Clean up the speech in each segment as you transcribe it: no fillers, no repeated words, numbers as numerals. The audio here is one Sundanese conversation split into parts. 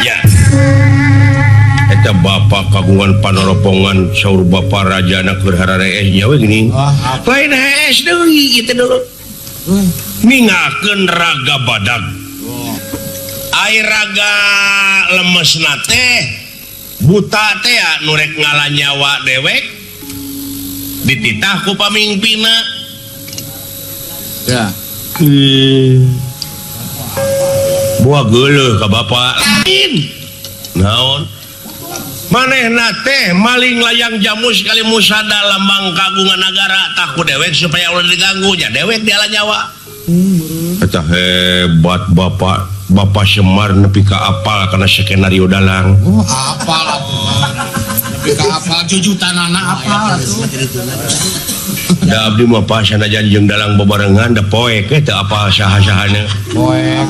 Ya eta bapak kagungan panoropongan saur bapak rajana keur harareesnya we geuning lain hees deui kitu dulu ningakeun raga badag air raga lemesna teh buta teh ya nurek ngalah nyawa dewek dititah ku pamingpina ya buah geuleuh ka bapak lain naon manehna teh maling layang jamu sekali musada lambang kagungan negara takut dewek supaya ulah diganggu nya dewek dialah nyawa eta hebat bapak Semar nepi ka apal kana skenario dalang apal nepi ka apal jujutan anak apal da abdi mah pas sanajan jeung dalang bebarengan da poek teh apal saha-sahana poek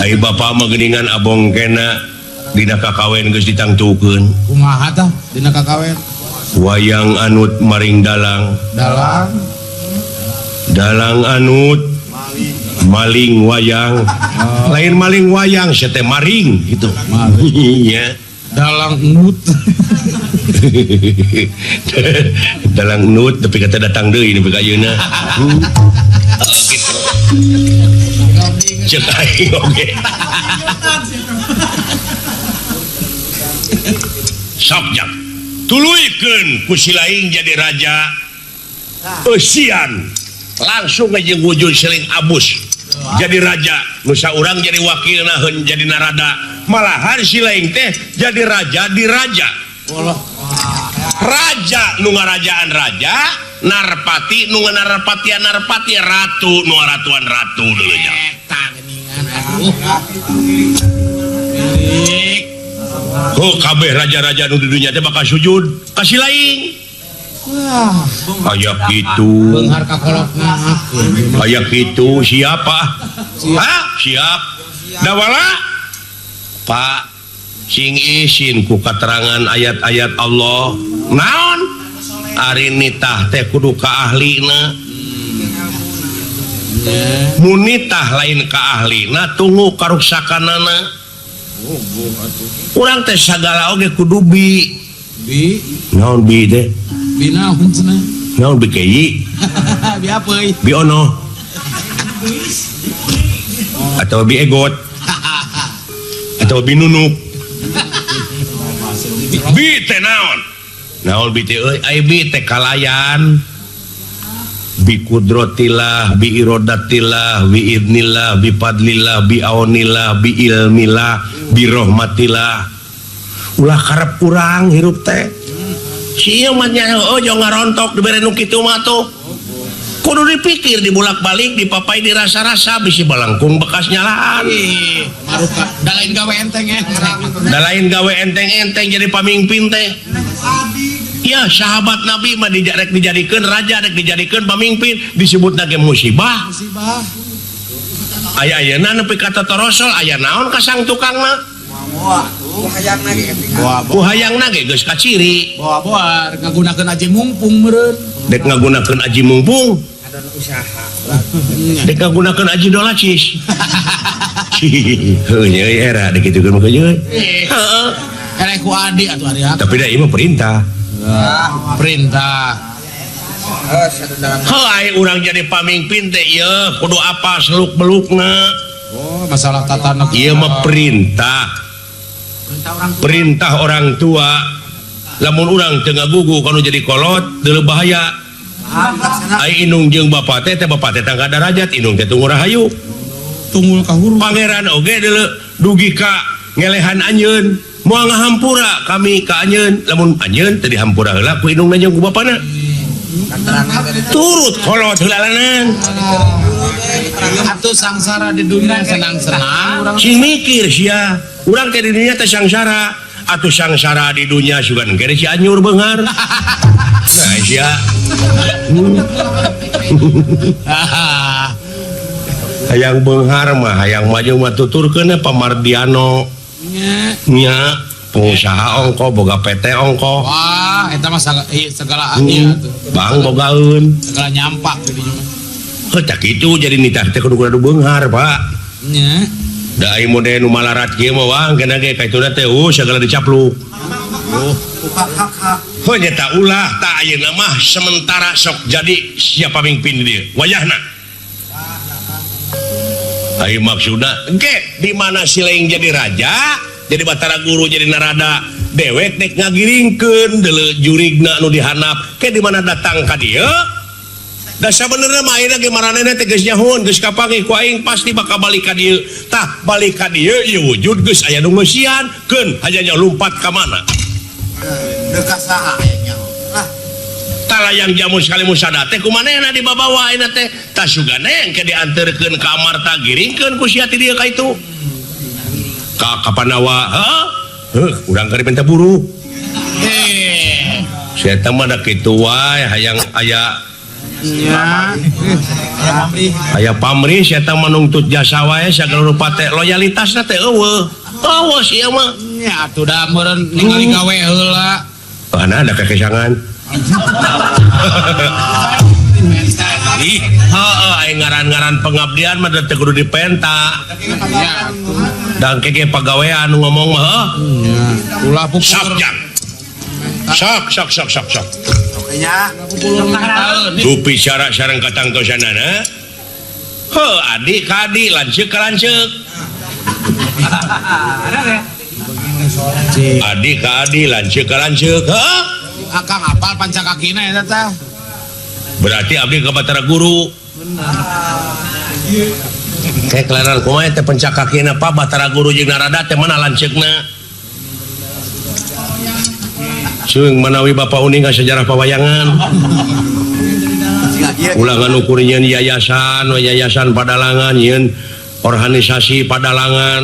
ai bapak mah geuningan abong kena dina kakawen geus ditangtukeun kumaha tah dina kakawen wayang anut maring dalang anut maling wayang lain maling wayang sia teh maring gitu iya dalang nut dalang nut tapi kata datang deui nepi ka ayeuna gitu cek aing oge sabjak tuluikeun ku si laing jadi raja eusian langsung aja wujud seling abus jadi raja nusa urang jadi wakilna heun jadi narada malahan si laing teh jadi raja di raja raja nu ngarajaan raja narpati nu ngarapatian narpati ratu nu ratuan ratu deuleu nya eta geuningan aduh oh kabeh raja-raja nu di dunya teh bakal sujud ka si laing aya kitu beunghar kakolotna aya kitu siapa siap dawala Pak sing isin ku keterangan ayat-ayat Allah naon ari nitah teh kudu ka ahlina mun nitah lain ka ahlina tunggu karuksakanana urang teh sagala oge kudu bi naon bi teh bi naon cenah naon bi kei bi apeuy bi ono atau bi egot atau bi nunuk bi teh naon bi teh euy ai bi teh kalayan bi kudratillah bi iradatillah bi idnillah bi fadlillah bi aunillah bi ilmillah bi rahmatillah ulah karep urang hirup teh sieu mah nya ojo ngarontok dibere nu kitu mah tuh kudu dipikir dibulak-balik dipapai dirasa-rasa bisi balangkung bekas nyalaan maruka da lain gawe enteng jadi pamimpin teh ya sahabat Nabi mah rek dijadikeun raja rek dijadikeun pamimpin disebutna ge musibah aya ayeuna nepi ka totorosol aya naon ka sang tukang mah ku hayangna ge geus kaciri boa ngagunakeun aji mumpung meureun dek ngagunakeun aji mumpung dek ngagunakeun aji dolacis heuh nya era dek kitu mah heeh erek ku adi atuh ari tapi da ieu mah perintah ai urang jadi pamimpin teh ieu kudu apa seluk-belukna masalah tatanan ieu mah perintah orang tua lamun urang teu ngagugu kanu jadi kolot deuleu bahaya ai inung jeung bapa teh bapa teh tangga darajat inung teh tunggul rahayu tunggul kahuru pangeran oge deuleu dugi ka ngelehan anjeun moal ngahampura kami ka anjeun lamun anjeun teu dihampura heula ku inungna jeung ku bapana turut kolot heulalanan atuh sangsara di dunia senang-senang sing mikir sia urang teh di dunia teh sangsara atuh sangsara di dunia sugan gere si anyur beunghar nah sia hayang beunghar mah hayang maju mah tuturkeun Pamardiano nya pengusaha ongko boga PT ongko wah eta mah segala ieu atuh bang bogaeun segala nyampak gitu tak gitu jadi nitah teh kudu beunghar Pak nya da ai mode nu malarat kieu mah wang kana ge kaituna teh segala dicapluk nyata ulah tak ayeuna mah sementara sok jadi siapa pamimpin dia wayahna ayo maksudna engke di mana si lain jadi raja jadi Batara Guru jadi narada dewek nek ngagiringkeun deuleu jurigna nu dihanap ke di mana datang ka dieu da sabenerna mah ayeuna ge maranehna teh geus nyahun geus kapanggih ku aing pasti bakal balik ka dieu tah balik ka dieu ieu wujud geus aya nu ngeusian keun hanya lompat ka mana dekat saha ayahnya talayang jamu sekali musada teh kumanehna dibawa ayeuna teh tah sugana engke dianterkeun ka amarta giringkeun ku sia ti dieu ka itu ka kapanawa urang keur minta buru sia teh mah da kitu wae hayang aya aya pamrih sia teh mah nuntut jasa wae sagala rupa teh loyalitasna teh eueuh sia mah nya atuh da meureun ningali gawe heula mana ada kekesangan heeh ngaran-ngaran pengabdian mah teh kudu dipenta ya dan keke pagawean ngomong mah ulah pupur sok pokoknya tupi sareng katangtosanana adik ka adik lanceuk ka lanceuk adik ka adik lanceuk ka lanceuk akang apal pancakakina eta teh berarti abdi ka Batara Guru kayak kelihatan kumaha teh pencakakina Pak Batara Guru jeung narada teh mana lanceukna Sung manawi Bapak uning ka sejarah pawayangan ulangan ukur nyeun yayasan Padalangan nyeun organisasi Padalangan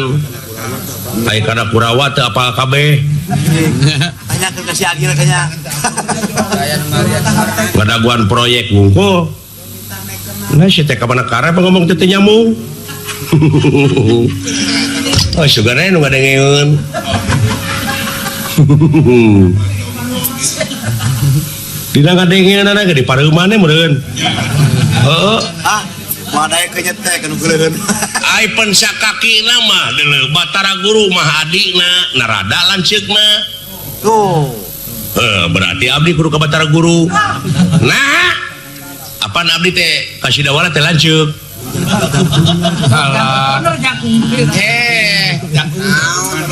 ai kana Kurawa teu apa kabeh tanya ke kasih akhir kayaknya ngadaguan proyek ngungkul nah si teh kamana kara ngomong teh nyamung oh sugana nu ngadengeun dina ngadengeun ana ge di pareuman meureun heeh wadai kenyete kan geuleun ai pensakakina mah deuleu Batara Guru mah adikna narada lanceukna tuh berarti abdi kudu ka Batara Guru nah apa abdi teh kasih dawala teh lanceuk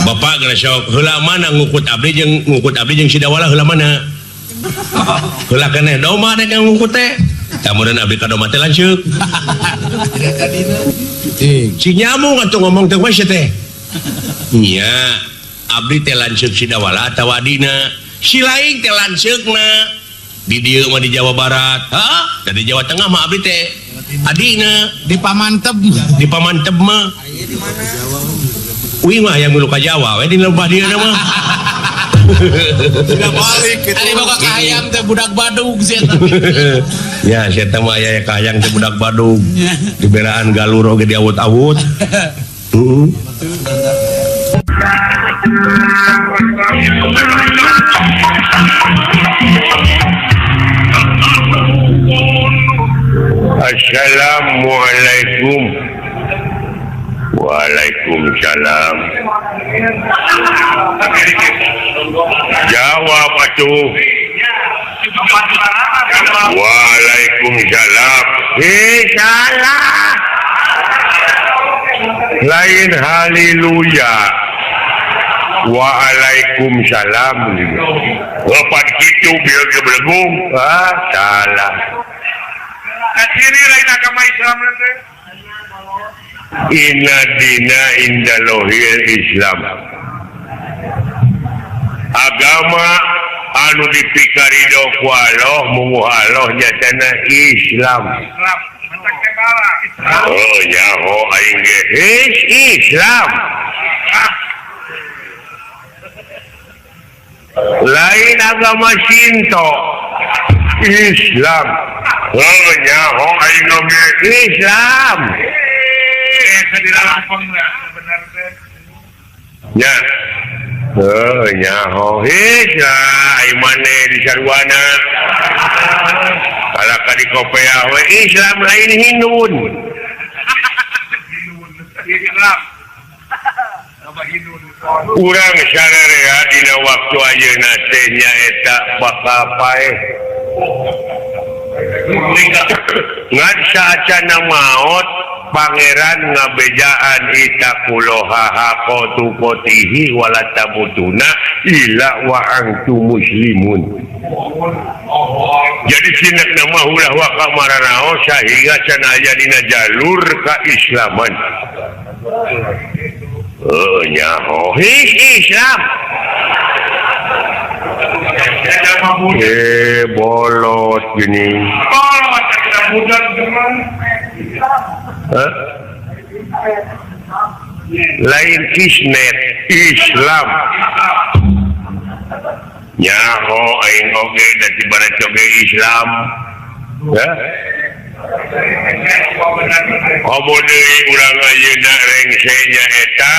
Bapak geus sok heula mana ngukut abdi jeung si dawala heula mana heula keneh doma dek ngukut teh tamureun abdi ka doma teh lanceuk si nyamung atuh ngomong teh we teh nya abdi teh lanceuk si dawala atawa adina si lain teh lanceukna di dieu mah di Jawa Barat di Jawa Tengah mah abdi teh adina di Pamanteb mah uing mah yang milu ka Jawa we di lembah dieu mah sudah balik gitu tadi boga ka hayam teh budak Badung sia ya sia teh mah aya ka hayang teh budak Badung diberaan galur oge diawut-awut Assalamualaikum. Waalaikumsalam. Jawab atuh. Waalaikumsalam. Salah. Lain haleluya. Waalaikumsalam. Lepas gitu biar dia belegung. Salah. Asiri lain agama Islam nanti. Inna dina indalohil Islam. Agama anu dipikarido ku Allah mungguh Allah nyatana Islam. Islam. Mentak kebala. Oh nyaho aing ge Islam. Lain agama Shinto. Islam. Oh nyaho aing ge Islam. Sedih lampang lah benar teh. Ya. nyaho mane di sarwana kalau ka di kopea we Islam lain Hindun urang sadaya dina waktu ayeuna teh nyaeta bakapae ngan saacana maot Pangeran ngabejaan itakuloha hakotu kotihi walatamutuna illa wa antum muslimun. Jadi sinak nama ulah wa kamaranaos sehingga cenaya dina jalur keislaman. Nyaho Islam. Bolot gini. Bolot budak teman. Lain kisnet Islam nyaho aing oge dan tibana coge Islam komo deui urang ayeuna rengsenya eta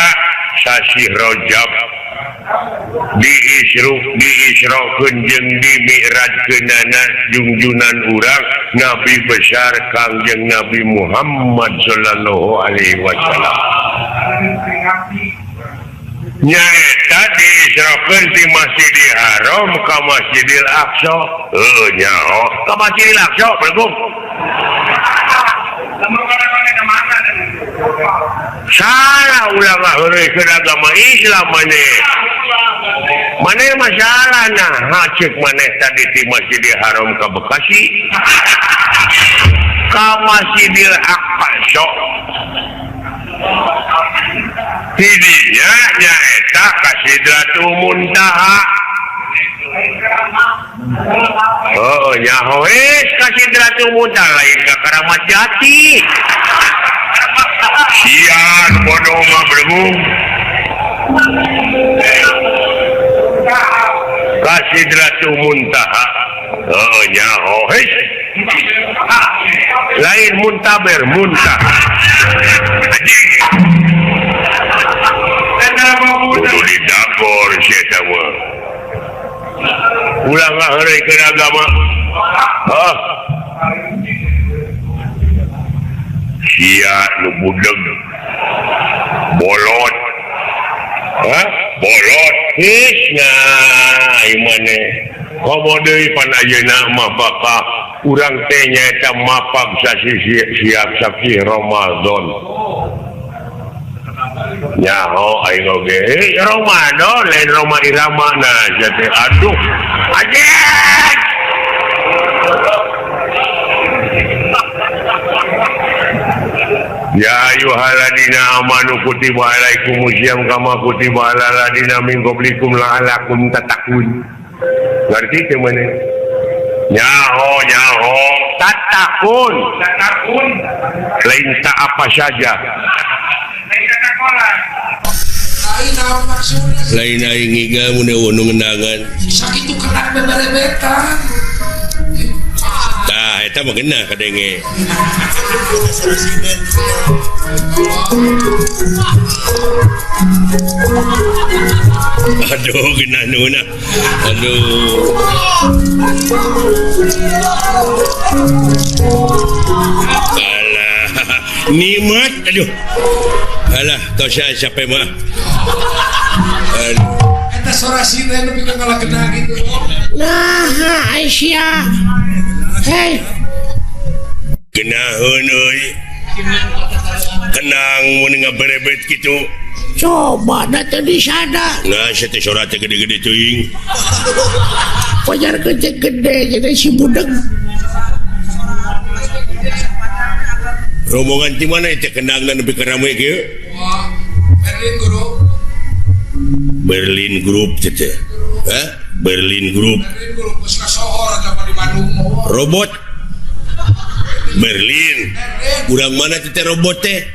sasi Rajab diisrokeun jeung dimi'rajkeunana junjunan urang Nabi besar Kangjeng Nabi Muhammad sallallahu alaihi wasallam nyaeta diisrokeun ti Masjidil Haram ka Masjidil Aqsa nyaho ka Masjidil Aqsa Assalamualaikum salah ulama heureun agama Islam maneh masalahna hacek maneh tadi di Masjidil Haram ka Bekasi ka Masjidil Aqsa tidinya nyaeta ka Sidratul Muntaha nyaho ka Sidratul Muntaha lain ka Karamat Jati sian bodoh mah berhubung ka Sidratul Muntaha nyaho lain muntaber muntaha kudu didakor sieta mah ulang ngaharekeun agama sia nu budeg bolot bolot hisna imane komo deui pan ayeuna mah bakal urang teh nyaeta mapag siap saksi Ramadan nyaho aing oge Ramadan lain Roma Irama na jadi aduh ajet ya ayyuhalladzina amanu kutiba alaikumusiyam kama kutiba alal ladzina min qablikum la'allakum tattaqun ngerti teh mane nyaho tatakun lain tak apa saja lain aing ngiga mun unu ngendangan sakitu kena beberebetan tah eta mah geuna kadenge aduh geuna nuna aduh alah nikmat aduh alah tau siapa mah eta sorasina nu pikeun ngalakeuna gitu nah Aisyah hei genaheun euy tenang mun ngaberebet kitu coba da teh disada nah teh surat gede-gede teuing pajar gede jadi si budeg rombongan di mana teh kendangna nepi ka rame kieu Berlin Group teh Berlin Group robot Berlin urang mana teh robot teh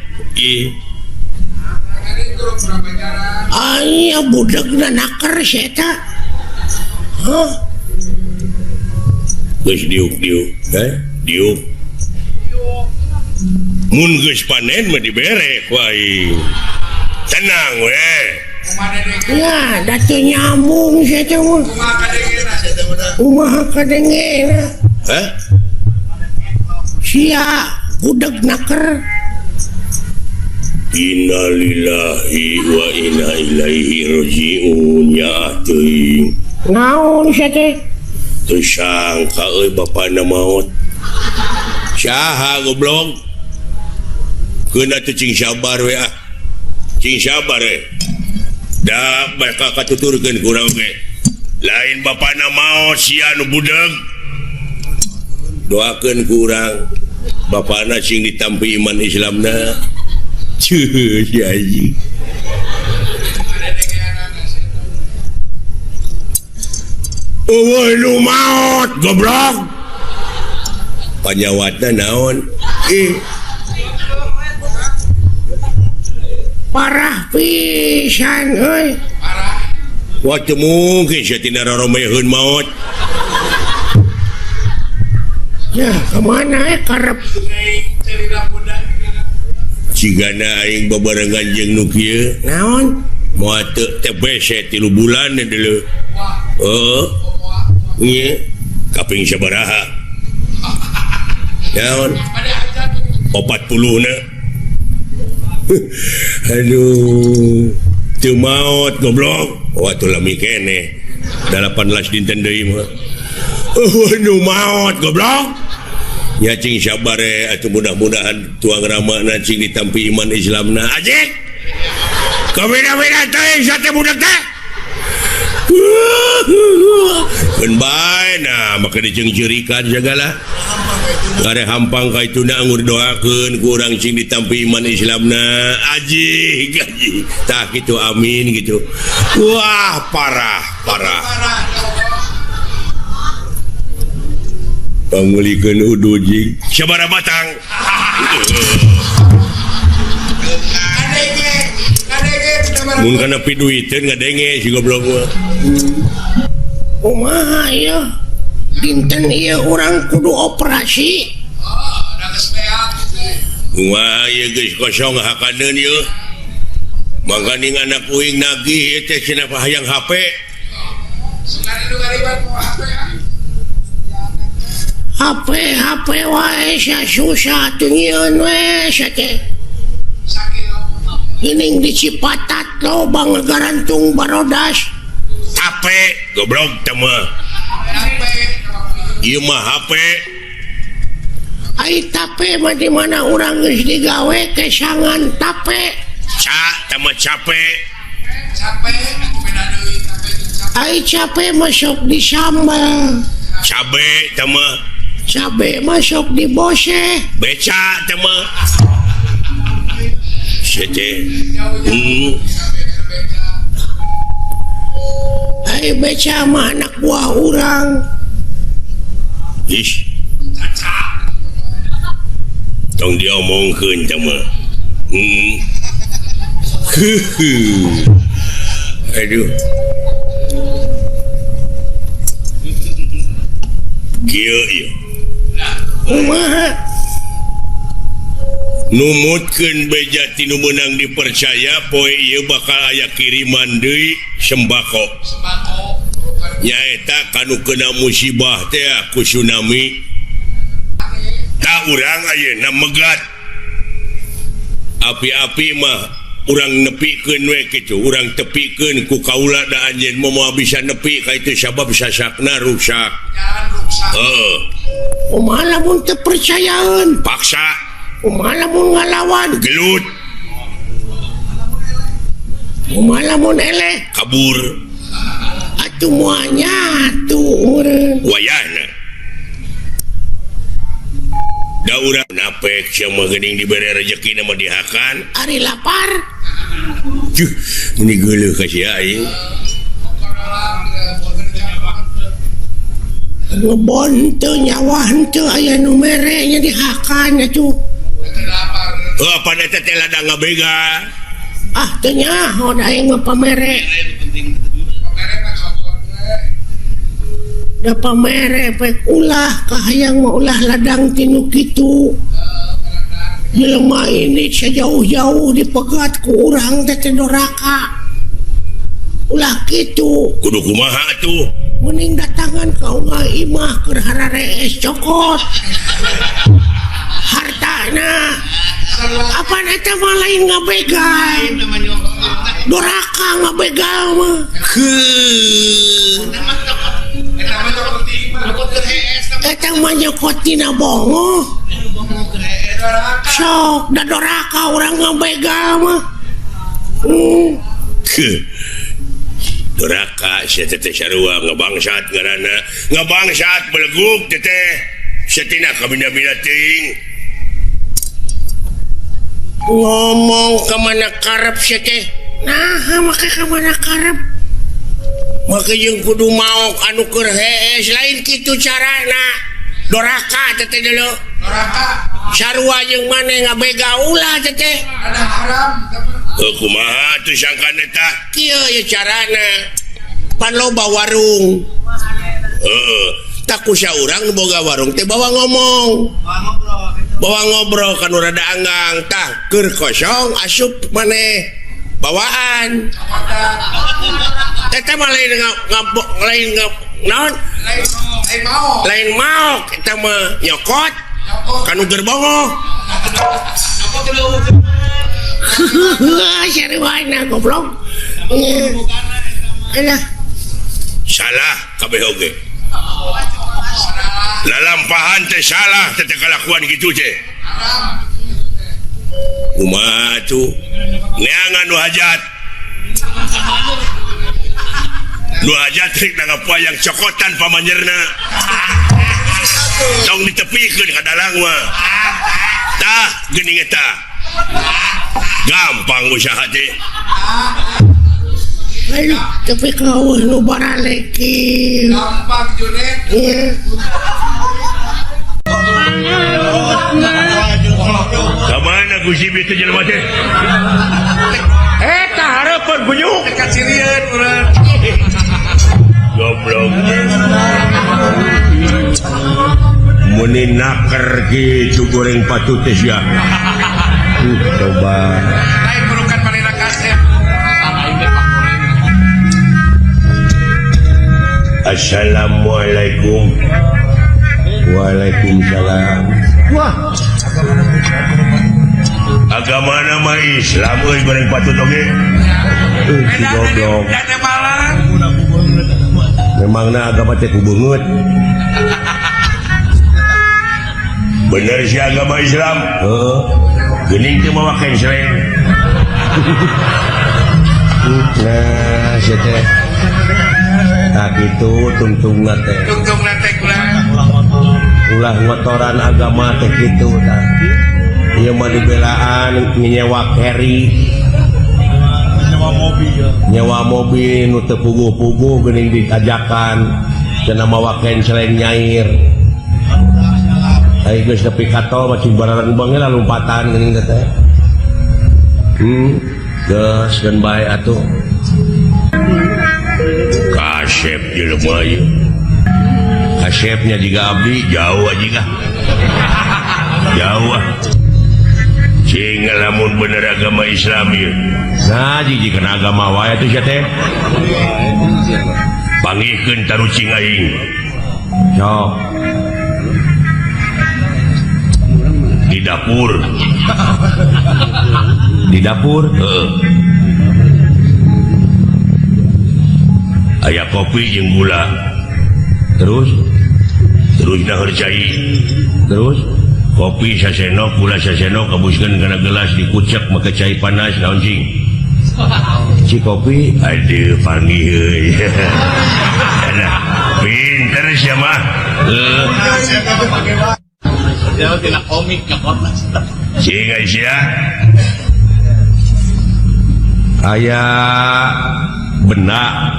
aya budegna naker eta geus diuk diuk mun geus panen mah dibere ku aing tenang we Ya, datu nyambung saya teh. Kumaha kadengena. Hah? Sia budak naker. Innalillahi wa inna ilaihi raji'un ya teuing. Naon sia teh? Teu sangka euy bapana maot. Saha goblok? Keuna teu cing sabar we ah. Cing sabar we. Da bakal katuturkeun ku urang ge. Lain bapana maot sia nu budeug. Doakeun ku urang bapana sing ditampi iman Islamna. Cuh, si Haji. Lu maut, goblok. Panyawatna naon? Parah pisan euy. Wah, teu mungkin sia tina raromeheun maut. Ya, kemana karep Cigana aing babarengan jeung nu kieu. naon? Moal teu TBC 3 bulan deuleu. Heeh. Nya, kaping sabaraha? Naon? 40 na. Aduh. Teu maot goblok. Wah, tu lami kene. 18 dinten deui mah. Nu maot goblok. Ya cing sabar atuh mudah-mudahan tuang ramana cing ditampi iman Islamna. Ajik. Kabeda-beda teh sate budak teh. Keun bae nah maka diceung-ceurikan segala. Gare hampang ka ituna ngur doakeun ku urang cing ditampi iman Islamna. Ajik. Tah kitu amin gitu. Wah, parah. Pangulikeun udu jing sabaraha batang. Mun kana pi duiteun ngadenge si goblok mah. Kumaha ieu? Dinten ieu urang kudu operasi. Wah, ieu geus kosong hakaneun ieu. Mangkaning anak uing nagih ieu teh cenah hayang HP. HP wae sia susah tuh nyieun we sia teh. Ining di Cipatat lobang garantung barodas. HP goblok teh mah. Ieu mah HP. Ai tape mah di mana urang geus digawe kesangan tape. Teh mah capek. Ai cape masuk di sambal. Cabe teh mah. Cabe masuk di bose. Beca teh mah. Sete. Ai beca mah anak buah urang. Ish. Tong diomongkeun teh mah. Aduh. Kieu ieu. Kumaha? Numutkeun beja tinu meunang dipercaya poe ieu bakal aya kiriman deui sembako. Nyaeta kanu kena musibah teh ku tsunami. Ta urang ayeuna megat. Api-api mah urang nepikeun we kitu, urang tepikeun ku kaula da anjeun moal bisa nepi ka itu sabab sasakna rusak. Kumaha lamun teu percayaan? Paksa. Kumaha lamun ngalawan? Gelut. Kumaha lamun eleh? Kabur. Atuh moal nyatu meureun. Wayahna. Da urang napek sia mah geuning dibere rezeki mah dihakan. Ari lapar. Cuh, ini geuleuh ka sia aing. Ngebon teu nyawa henteu aya nu mere nya dihakan atuh. Apa eta teh ladang ngabega. Ah teu nyaho aing mah pamere. Da pamere pek ulah kahayang mah ulah ladang tinu kitu. Jelema ini sejauh-jauh dipegat ku urang teh doraka. ulah gitu kudu kumaha tuh mending datangan kau nggak imah ke harare es cokot hartana apa neta mah lain ngabegal doraka ngabegal mah eta mah nyokot tina bongo sok da doraka orang ngabegal mah doraka sia teteh sarua ngabangsat ngaranna ngabangsat beleguk teteh satina kabina-bina teuing ngomong kemana karep sih teh nah maka kemana karep maka yang kudu mau anu keur hees lain kitu carana doraka teteh dulu Neraka sarua jeung maneh ngabega ulah teteh ada haram. kumaha tuh sangkan eta kieu ya carana pan loba warung tak kusa urang boga warung teh bawa ngomong bawa ngobrol kan rada anggang tah keur kosong asup maneh bawaan eta mah lain naon lain mau kita mah nyokot kanu gerbongo sariwana goblok alah salah kabeh oge lalampahan teh salah teh kalakuan gitu teh kumaha tuh neangan nu hajat rek nangapayang cokotan pamanjerna tong ditepikeun ka dalang mah tah geuning eta gampang usaha teh ayo tapi kau nu baraleki Gampang Junet. kamana Gusti itu jelema teh eta hareupeun bunyuk Dekat Sirian urang. goblok muni naker gitu goreng patut teh sia coba Lain perukan panina kasep. Assalamualaikum. Waalaikumsalam. Wah. Agama nama Islam euy goreng patut oge. Si goblok. Dana malang. Memangna agama teh kubeungeut. Bener si agama Islam. Heeh. Geuning teh mawa kenceleng. Nah, sia teh. Tak itu tungtung teh. Tungtung nanti kurang. Ulah ngotoran agama teh kitu tah. Ieu mah dibelaan nyewa carry. Nyewa mobil nu teu puguh-puguh geuning ditajakan cenah mawa kenceleng nyair. Ai geus nepi ka tol macing barareng bange lah lompatan geuning teh. Geus geun bae atuh. Kasep jelema ieu. Kasepnya juga abdi jauh aja kah? Jauh ah. Cing lamun bener agama Islam ieu. Nah, jijikeun agama wae atuh sia teh. Pangihkeun tarucing aing. Sok. Di dapur. Di dapur? Heeh. Aya kopi jeung gula. Terus naheur cai. Terus kopi sasendok, gula sasendok, kabuskeun kana gelas dikucek make cai panas naon cing? Si kopi aduh panggih euy. Pinter sia mah. Dia tidak komik nyokot. Cing sia. Aya benak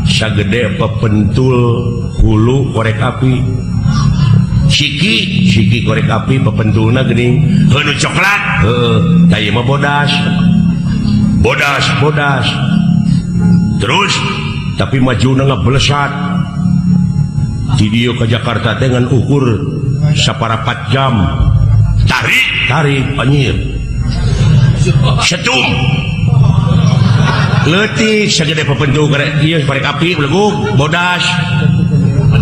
sagede pepentul hulu korek api siki korek api pepentulna geuning heuh coklat tah ieu mah bodas terus tapi majuna ngablesat di dieu ka Jakarta dengan ukur saparapat jam tarik anyir setum Letik sagede pepentu karek ieu parek api beleguk bodas.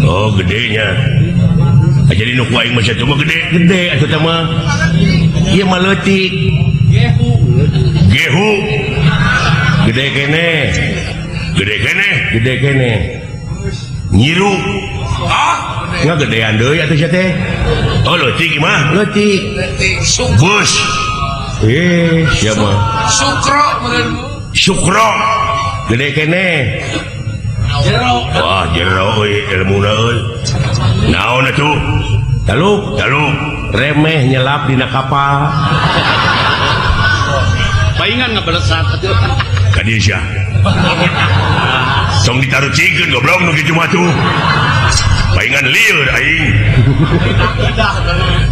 Oh gedenya. Jadi nu ku aing mah cuma gede atuh teh mah. Ieu mah leutik. Gehu. Gede kene. Nyiru. Ngagedean deui atuh sia teh. Oh leutik mah, leutik. Bus. Siapa? Sukro. Gede kene. Wah, jero euy ilmuna euy. Naon atuh? Taluk. Remeh nyelap dina kapal. Paingan ngabalesat atuh. Ka dieu sia. Song ditarucikeun goblok nu kitu mah tuh. Paingan lieur aing.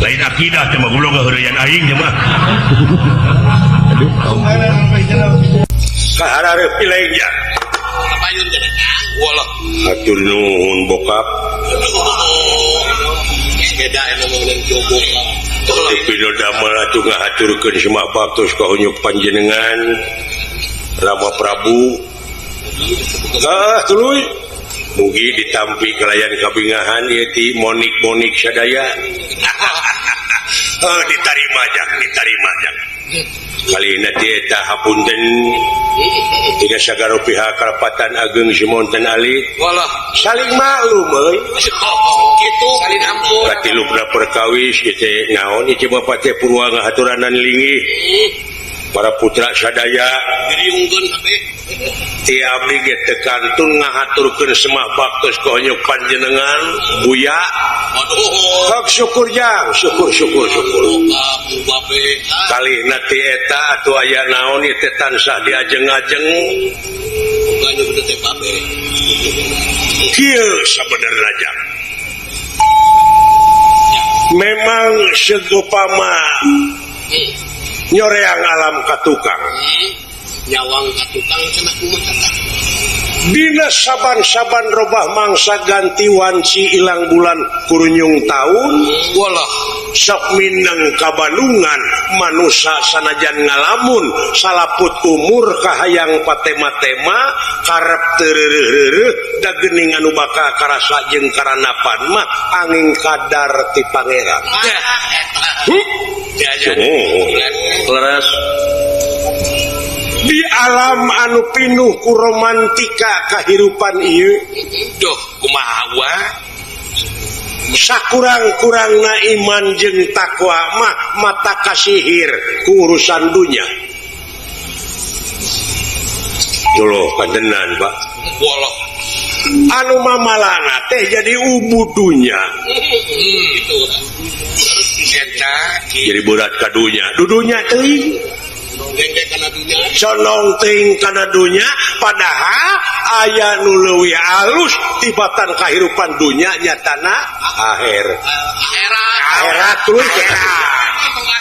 Lain akidah teh mah goblok ngaheureyan aing teh mah. Aduh. Kaharareup pilengja. Payun teh walah. Hatur nuhun bokap. Beda anu ngeuleun jogo. Pino damel atuh ngahaturkeun semak baktos kahonyuk panjenengan Rama Prabu. Tuluy mugi ditampi kelayan kabingahan ieu ti monik sadaya. Ditarima jak. Kalina ti eta hapunten tina sagaro pihak Karapatan Ageng Simonten Alit. Walah, Saling maklum euy. kitu salin ampun. Katilupna perkawis ieu teh naon ieu Bapak teh purwa ngahaturanan linggih. Para putra sadaya Diriungkeun hade. ti abdi ge teu kantun ngahaturkeun semah baktos kahonyuk panjenengan Buya. Waduh. Hak syukur jang, syukur. Babe. Kalihna ti eta atuh aya naon ieu teh tansah diajeng-ajeng. Bukan bener teh babe. Kieu sabenerna jang. Memang segopama nyoreang alam ka tukang. Nyawang ka tukang cenah kumaha. Dina saban-saban robah mangsa ganti wanci ilang bulan kurunyung taun. Walah, Sok mineng kabanungan manusia sanajan ngalamun salaput umur kahayang patema-tema karep tereureureuh da geuning anu bakal karasa jeung karanapan mah angin kadar ti pangeran. Leres di alam anu pinuh ku romantika kahirupan ieu. Duh, kumaha wa? Sakurang-kurangna iman jeung takwa mah mata kasihir ku urusan dunya. Tuluh kandenan, Pak. Walah. Anu mamalana teh jadi ubud dunya. Itu. Eta Jadi berat ka dunya. Dudunya teuing. dengdek kana dunya. Condong teuing kana dunya padahal aya nu leuwih alus tibatan kahirupan dunya nyatana akhirat tuluy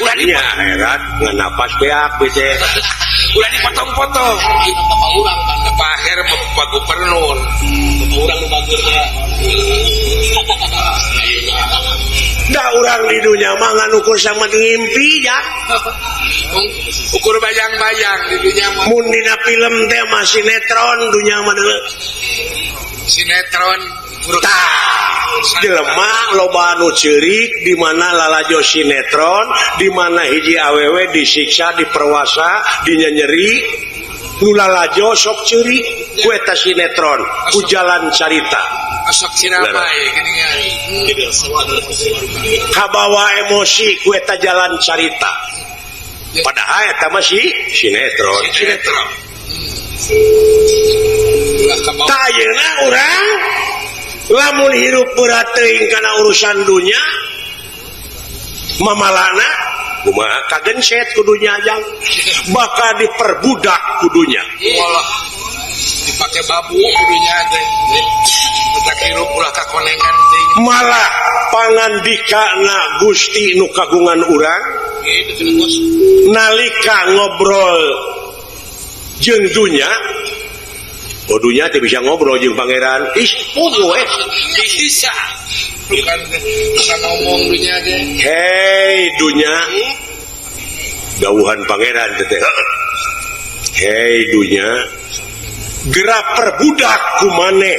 ulah nya akhirat ngan napas beak bece Ulah dipotong-potong. Bapak urang kan Pak Pak Gubernur. Bapak urang nu bager teh. da urang di dunya mah ngan ukur sama ngimpi ya. Ukur bayang-bayang di dunia mah. Mun dina film teh mah sinetron dunya mah deuleu. Sinetron Jelema loba anu ceurik di mana lalajo sinetron, di mana hiji awewe disiksa, diperwasa, dinyeri, nu lalajo sok ceurik ku eta sinetron, ku jalan carita. Asok Ciramai geuningan. Kabawa emosi ku eta jalan carita. Padahal eta mah sinetron. Ulah kabawa. Ta ayeuna urang lamun hirup berat teuing kana urusan dunya mamalana kumaha kagenset ku dunya jang bakal diperbudak ku dunya. Walah dipake babu kudunya teh. Eta hirup ulah kakonengan teh. Malah pangandikana Gusti nu kagungan urang Itu cenah bos. nalika ngobrol jeung dunya. Oh dunya teh bisa ngobrol jeung pangeran. Puguh Bisa. Bukan ngomong dunya ge. Hei dunya. Dawuhan pangeran teh. Hei dunya. gerak perbudak ku maneh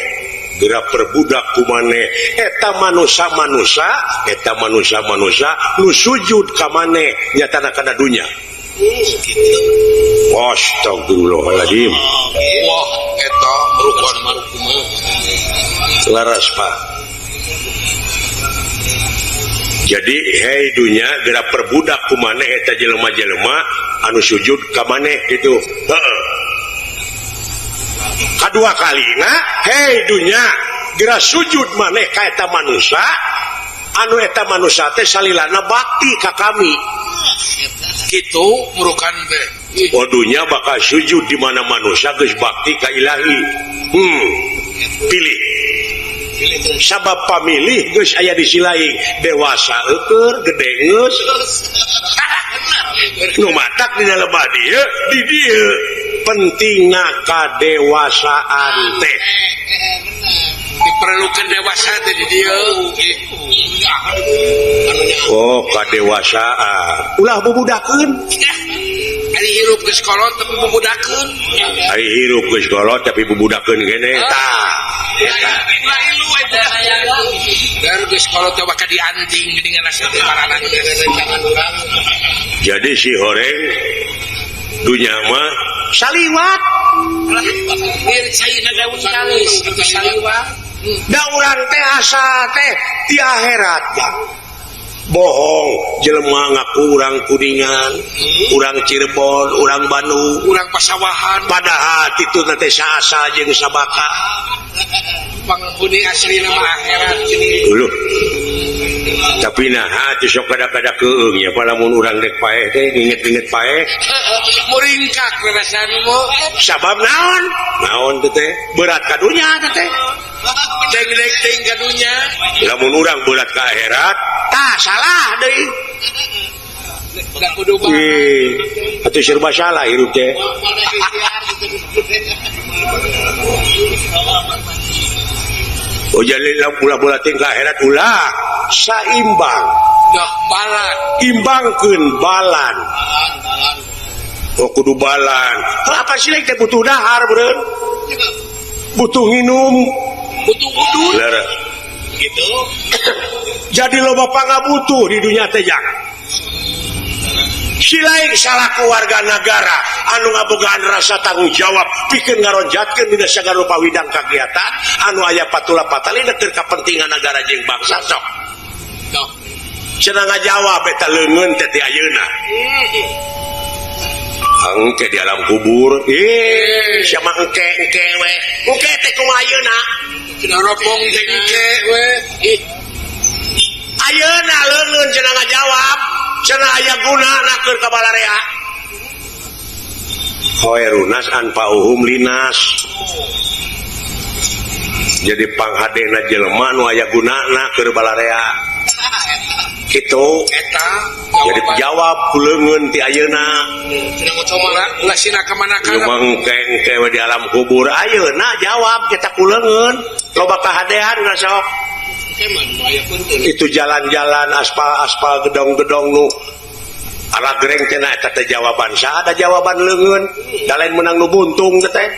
gerak perbudak ku maneh eta manusia nu sujud ka maneh nyatana kana dunya. Astagfirullahaladzim. Wah, eta rukun Laras Pak. Jadi hei dunya gerak perbudak ku maneh eta jelema-jelema anu sujud ka maneh gitu. Heeh. Kadua kalina hei dunya gerak sujud maneh ka eta manusia anu eta manusia teh salilana bakti ka kami. Kitu murukan teh. Oh dunya bakal sujud di mana manusia geus bakti ka Ilahi. Pilih. Sabab pamilih geus aya di silaing dewasa eukeur gede geus. Nu matak dina lebah dieu di dieu pentingna kadewasaan teh. Diperlukan dewasa teh di dieu. Oh kadewasaan. Ulah bubudakeun. Ari hirup geus kolot tapi bubudakeun. Ari hirup geus kolot tapi bubudakeun kene tah. Eta. Dar geus kolot teh bakal dianting dengan nasi teh marana jangan urang. Jadi si horeng dunya mah saliwat. Biar cairna daun kalis atau saliwat. Da urang teh asa teh di akhirat ya. Bohong jelema ngaku urang Kuningan, urang Cirebon, urang Bandung, urang pasawahan padahal kitu teh saasa jeung sabaka. Panghuni asli nama akhirat gini. Dulu. Tapi nah teu sok kada-kada keung ya palamun urang dek paeh teh inget-inget paeh. Muringkak rasana mo. Sabab naon? Naon teh teh? Berat ka dunya teh. Deg-deg ting ka dunya. Lamun urang berat ka akhirat, tah salah deui. Da kudu Atuh serba salah hirup teh. Oh jadi pula-pula ting ka akhirat ulah saimbang. Dah balan. Imbangkeun balan. Oh kudu balan. Apa sih teh butuh dahar, beureun? Butuh nginum. Butuh udun. Lara. Gitu. Jadi loba pangabutuh di dunia teh jangan. Silain salaku warga negara anu ngabogaan rasa tanggung jawab pikeun ngaronjatkeun dina sagala rupa widang kagiatan anu aya patula patalina keur kapentingan negara jeung bangsa sok. Sok. Cenah ngajawab eta leungeun teh ti ayeuna. Engke di alam kubur. Siapa engke we. Engke teh kumaha ayeuna? Cenah ropong teh engke we. Ayeuna leungeun cenah ngajawab. Cenah aya gunana keur ka balarea. Hoerunas anfa'uhum linas. Jadi panghadena jelema nu aya gunana keur balarea. Kitu Eta. jadi jawab kuleungeun ti ayeuna. Cenah ngomong ngasina ka mana kana. Lumang engke we di alam kubur ayeuna jawab kita kuleungeun. Loba kahadean na sok. Itu jalan-jalan aspal gedong-gedong nu ala gereng cenah eta teh jawaban saha ada jawaban leungeun da lain menang nu buntung teh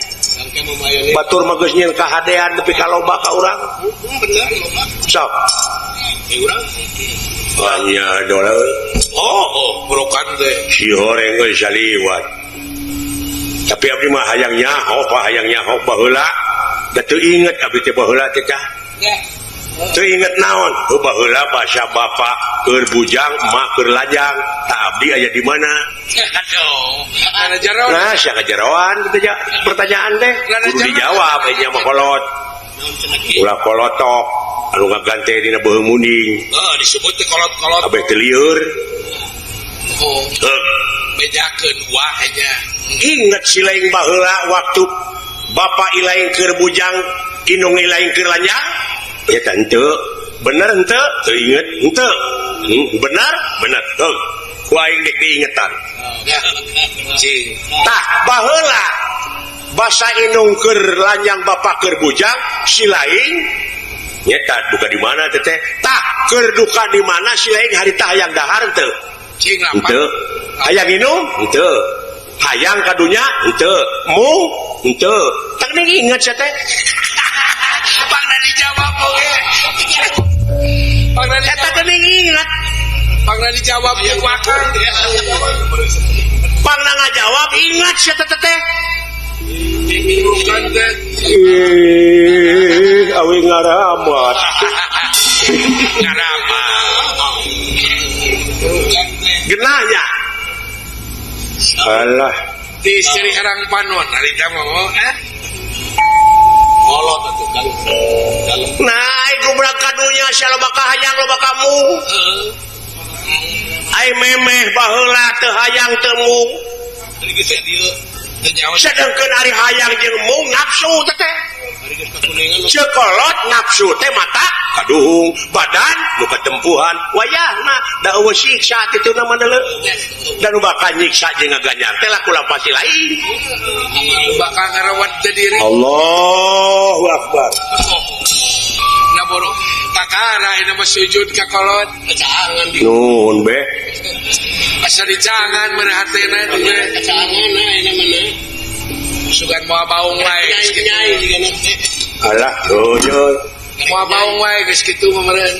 batur mah geus nyieun kahadean tapi kaloba ka urang Bener sok urang hanya dola brokan teh si horeng geus saliwat tapi abdi mah hayang nyaho baheula da teu inget abdi teh baheula teh cah teu inget naon baheula basa bapa keur bujang emak keur lajang tak abdi aya di mana ada jarawan nah sia kajeroan kitu pertanyaan teh kudu dijawab aya mah kolot ulah kolotok anu ngagante dina beuheung munding disebut teh kolot-kolot abeh teu lieur bejakeun wah nya inget si laing baheula waktu bapa ilaing keur bujang indung ilaing keur lajang ya teu bener henteu teu inget henteu bener ku aing dek diingetan cing tah baheula basa indung keur lanjang bapa keur bujang si laing nyeta duka di mana teh tah keur duka di mana si laing harita hayang dahar henteu cing lapan hayang inum henteu hayang ka dunya henteu mu Henteu. Tak ingat saya teh. Pangna dijawab oge. Pangna Eta dijawab. teh ingat. Pangna dijawab jeung wakang. Pangna ngajawab ingat saya teh. Bukan teh. Awi ngaramat. Ngarama. Genahnya. Alah. Di Sri Harang Panon hari kamu Kolot itu kan Nah, iku berangkat dunia sia loba kahayang loba kamu. Ai memeh baheula teu hayang teu mung. Hari geus dieu nyawa Sedengkeun ari hayang jeung mung nafsu teh. hari geus kakuningan Cekolot nafsu teh mata kaduhung, badan nu katempuhan, wayahna da eueuh siksa tituna mandeuleu. Dan nu bakal nyiksa jeung ngaganyar teh laku lampasi lain. bakal ngarawat diri Allahu Akbar. naboro takara ina mah sujud ka kolot kecaangan di Nuhun be. asa dicangan meurehatena itu ge kecaangan ini mana sugan moal baung wae geus kitu. nyai juga nanti Alah, doyo. Moal baung wae geus kitu mah meureun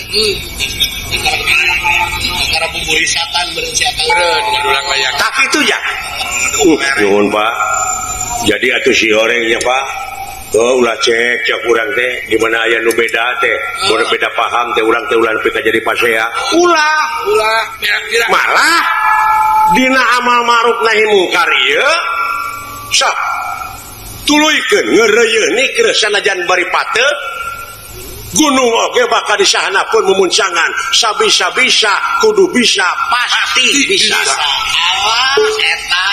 karena bumbu risatan bersiakan meureun ngadulang layang Tak itu ya. Nuhun Pak. Jadi atuh si orangnya Pak. Oh, ulah cek urang teh di mana aya nu beda teh. Mun beda paham teh urang teh ulah nepi ka jadi pasea. Ulah ulah pirang-pirang malah dina amal ma'ruf nahi mungkar ieu sok tuluykeun ngeureuyeuh sanajan bari pateu gunung oge bakal disahanapeun mumuncangan sabisa-bisa kudu bisa pasti bisa awas eta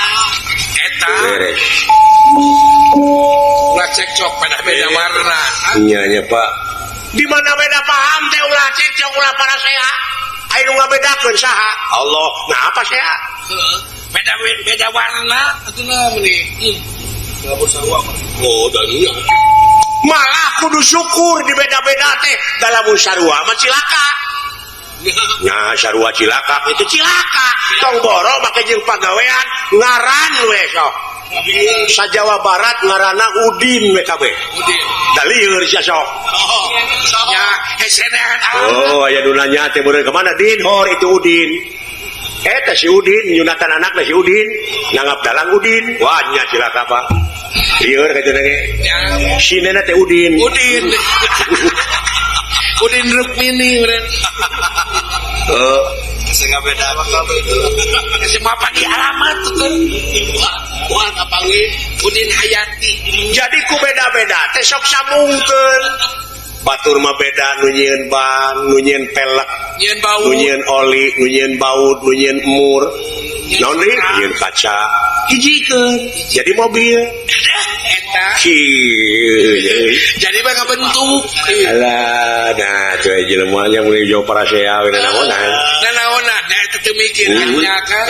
eta beres ulah cekcok pada beda warna nya nya Pak di mana beda paham teh ulah cekcok ulah parasea aya nu ngabedakeun saha Allah nah apa saya beda warna atuh meni oh dari malah kudu syukur di beda-beda teh dalam sarua mah cilaka. Nah, sarua cilaka itu cilaka. Tong boro make jeung pagawean ngaran we sok. Sajawa Barat ngaranna Udin we kabeh. udin Dalieur sia sok. nya hesenean Oh, aya nu nanya teh beureun ka mana Din? Hor itu Udin. Eta si Udin nyunatan anakna si Udin, nangap dalang Udin. Wah, nya cilaka Pak. Lieur ka teh ge. Sinena teh Udin. udin udin Rukmini meureun sehingga beda geus mapa di alamat tuh wah kapangi udin Hayati Jadi ku beda-beda teh sok samungkeun. Batur mah beda nu nyieun ban, nu nyieun pelek, nyeun bau nu nyieun oli, nu nyieun baut, nu nyieun mur. Naon deui? Nyieun kaca. Hijikeun. Jadi mobil. eta Kieu. jadi mah bentuk Alah, nah tuh jelema nya mulai jauh parasea we naon. nanaonna da eta teu mikir nya kan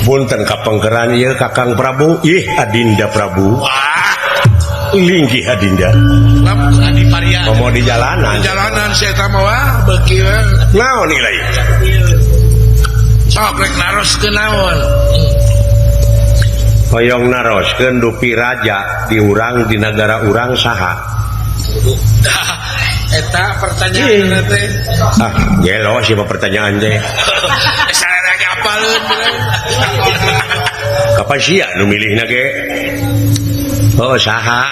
Punten kapengkeran ieu Kakang Prabu. Ih, Adinda Prabu. wah Linggih Adinda. lamun di paria Mau di jalanan. jalanan saya eta mah wah beuki we Naon nilai? sok rek naroskeun naon Hoyong naroskeun dupi raja di urang di negara urang saha? eta pertanyaan teh Ah, gelo sih pertanyaan teh. sareng apaleun bener Kapan sia nu milihna ge? Oh, saha?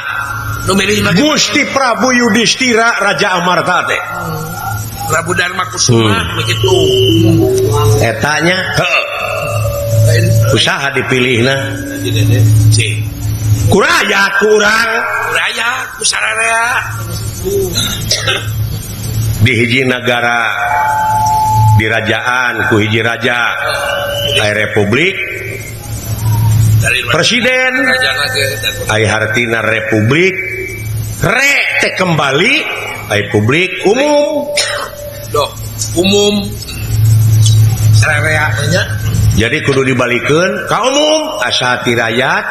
nu milih mah Gusti Prabu Yudhistira Raja Amarta teh. Prabu Dharma Kusuma begitu Etanya, heuh. Usaha dipilihna. sih Kuraya kurang raya kusararea di hiji negara di rajaan ku hiji raja aya republik dari presiden rajana ge aya hartina republik re teh kembali aya publik umum doh umum sararea nya jadi kudu dibalikeun ka umum asa ti rakyat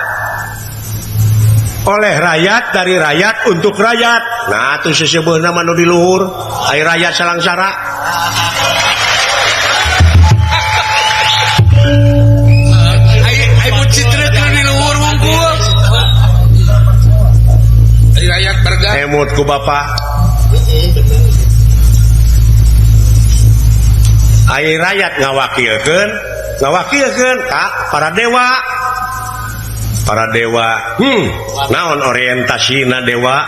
oleh rakyat dari rakyat untuk rakyat nah itu seseubeuna mah nu di luhur aya rakyat salangsara ai bucitreun di luhur wungkul ku Bapak aya rakyat ngawakilkeun Kak para dewa naon orientasina dewa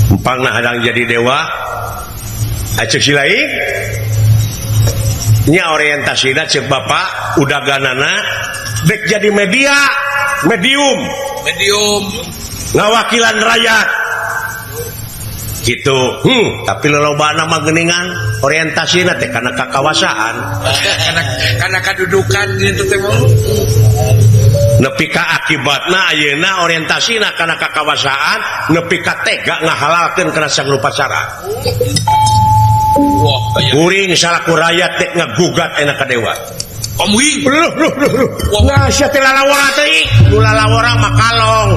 empangna hadang jadi dewa cek silaing nya orientasina cek Bapak udaganana dek jadi medium ngawakilan rakyat gitu tapi lolobana mah geuningan orientasina teh kana kakawasaan karena kedudukan gitu teh nepi ka akibatna ayeuna orientasina kana kakawasaan nepi ka tega ngahalalkeun kana saglupa cara wah kayak kuring salaku rakyat teh ngagugat enak ka dewa pamwing wah sia teh lalawara teuing lalawara mah kalong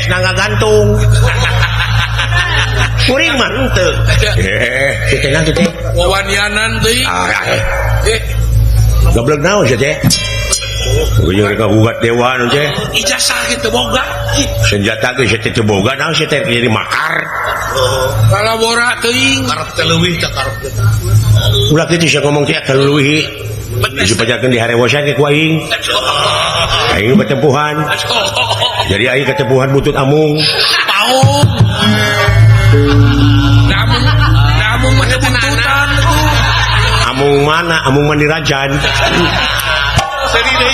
senang ngagantung kuring mah henteu teh nanti teh wawanianan teuing goblok naon sia teh Guyur ngagugat dewa nu teh ijazah gitu boga senjata geus teh boga naon sia teh jadi makar kalabora teuing karep teh leuwih teh karep ulah kitu sia ngomong teh leuwih dipajakeun di harewosan ke ku aing batempuhan jadi aing ketempuhan butut amung paung namun mana buntutan amung mana amung mandi rajan sedih deh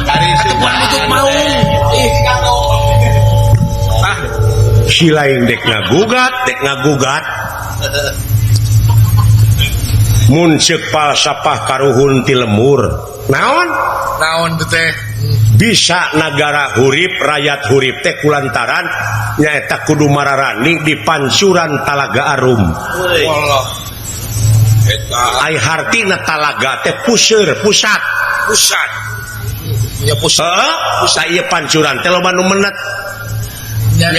ketempuhan butut maung si lain dek ngagugat mun ceuk palsapah karuhun ti lemur naon teh bisa negara hurip rakyat hurip teh kulantaran nyaeta kudu mararani di pancuran Talaga Arum wallah ai hartina talaga teh pusat nya pusat ieu pancuran teh loba nu menet nya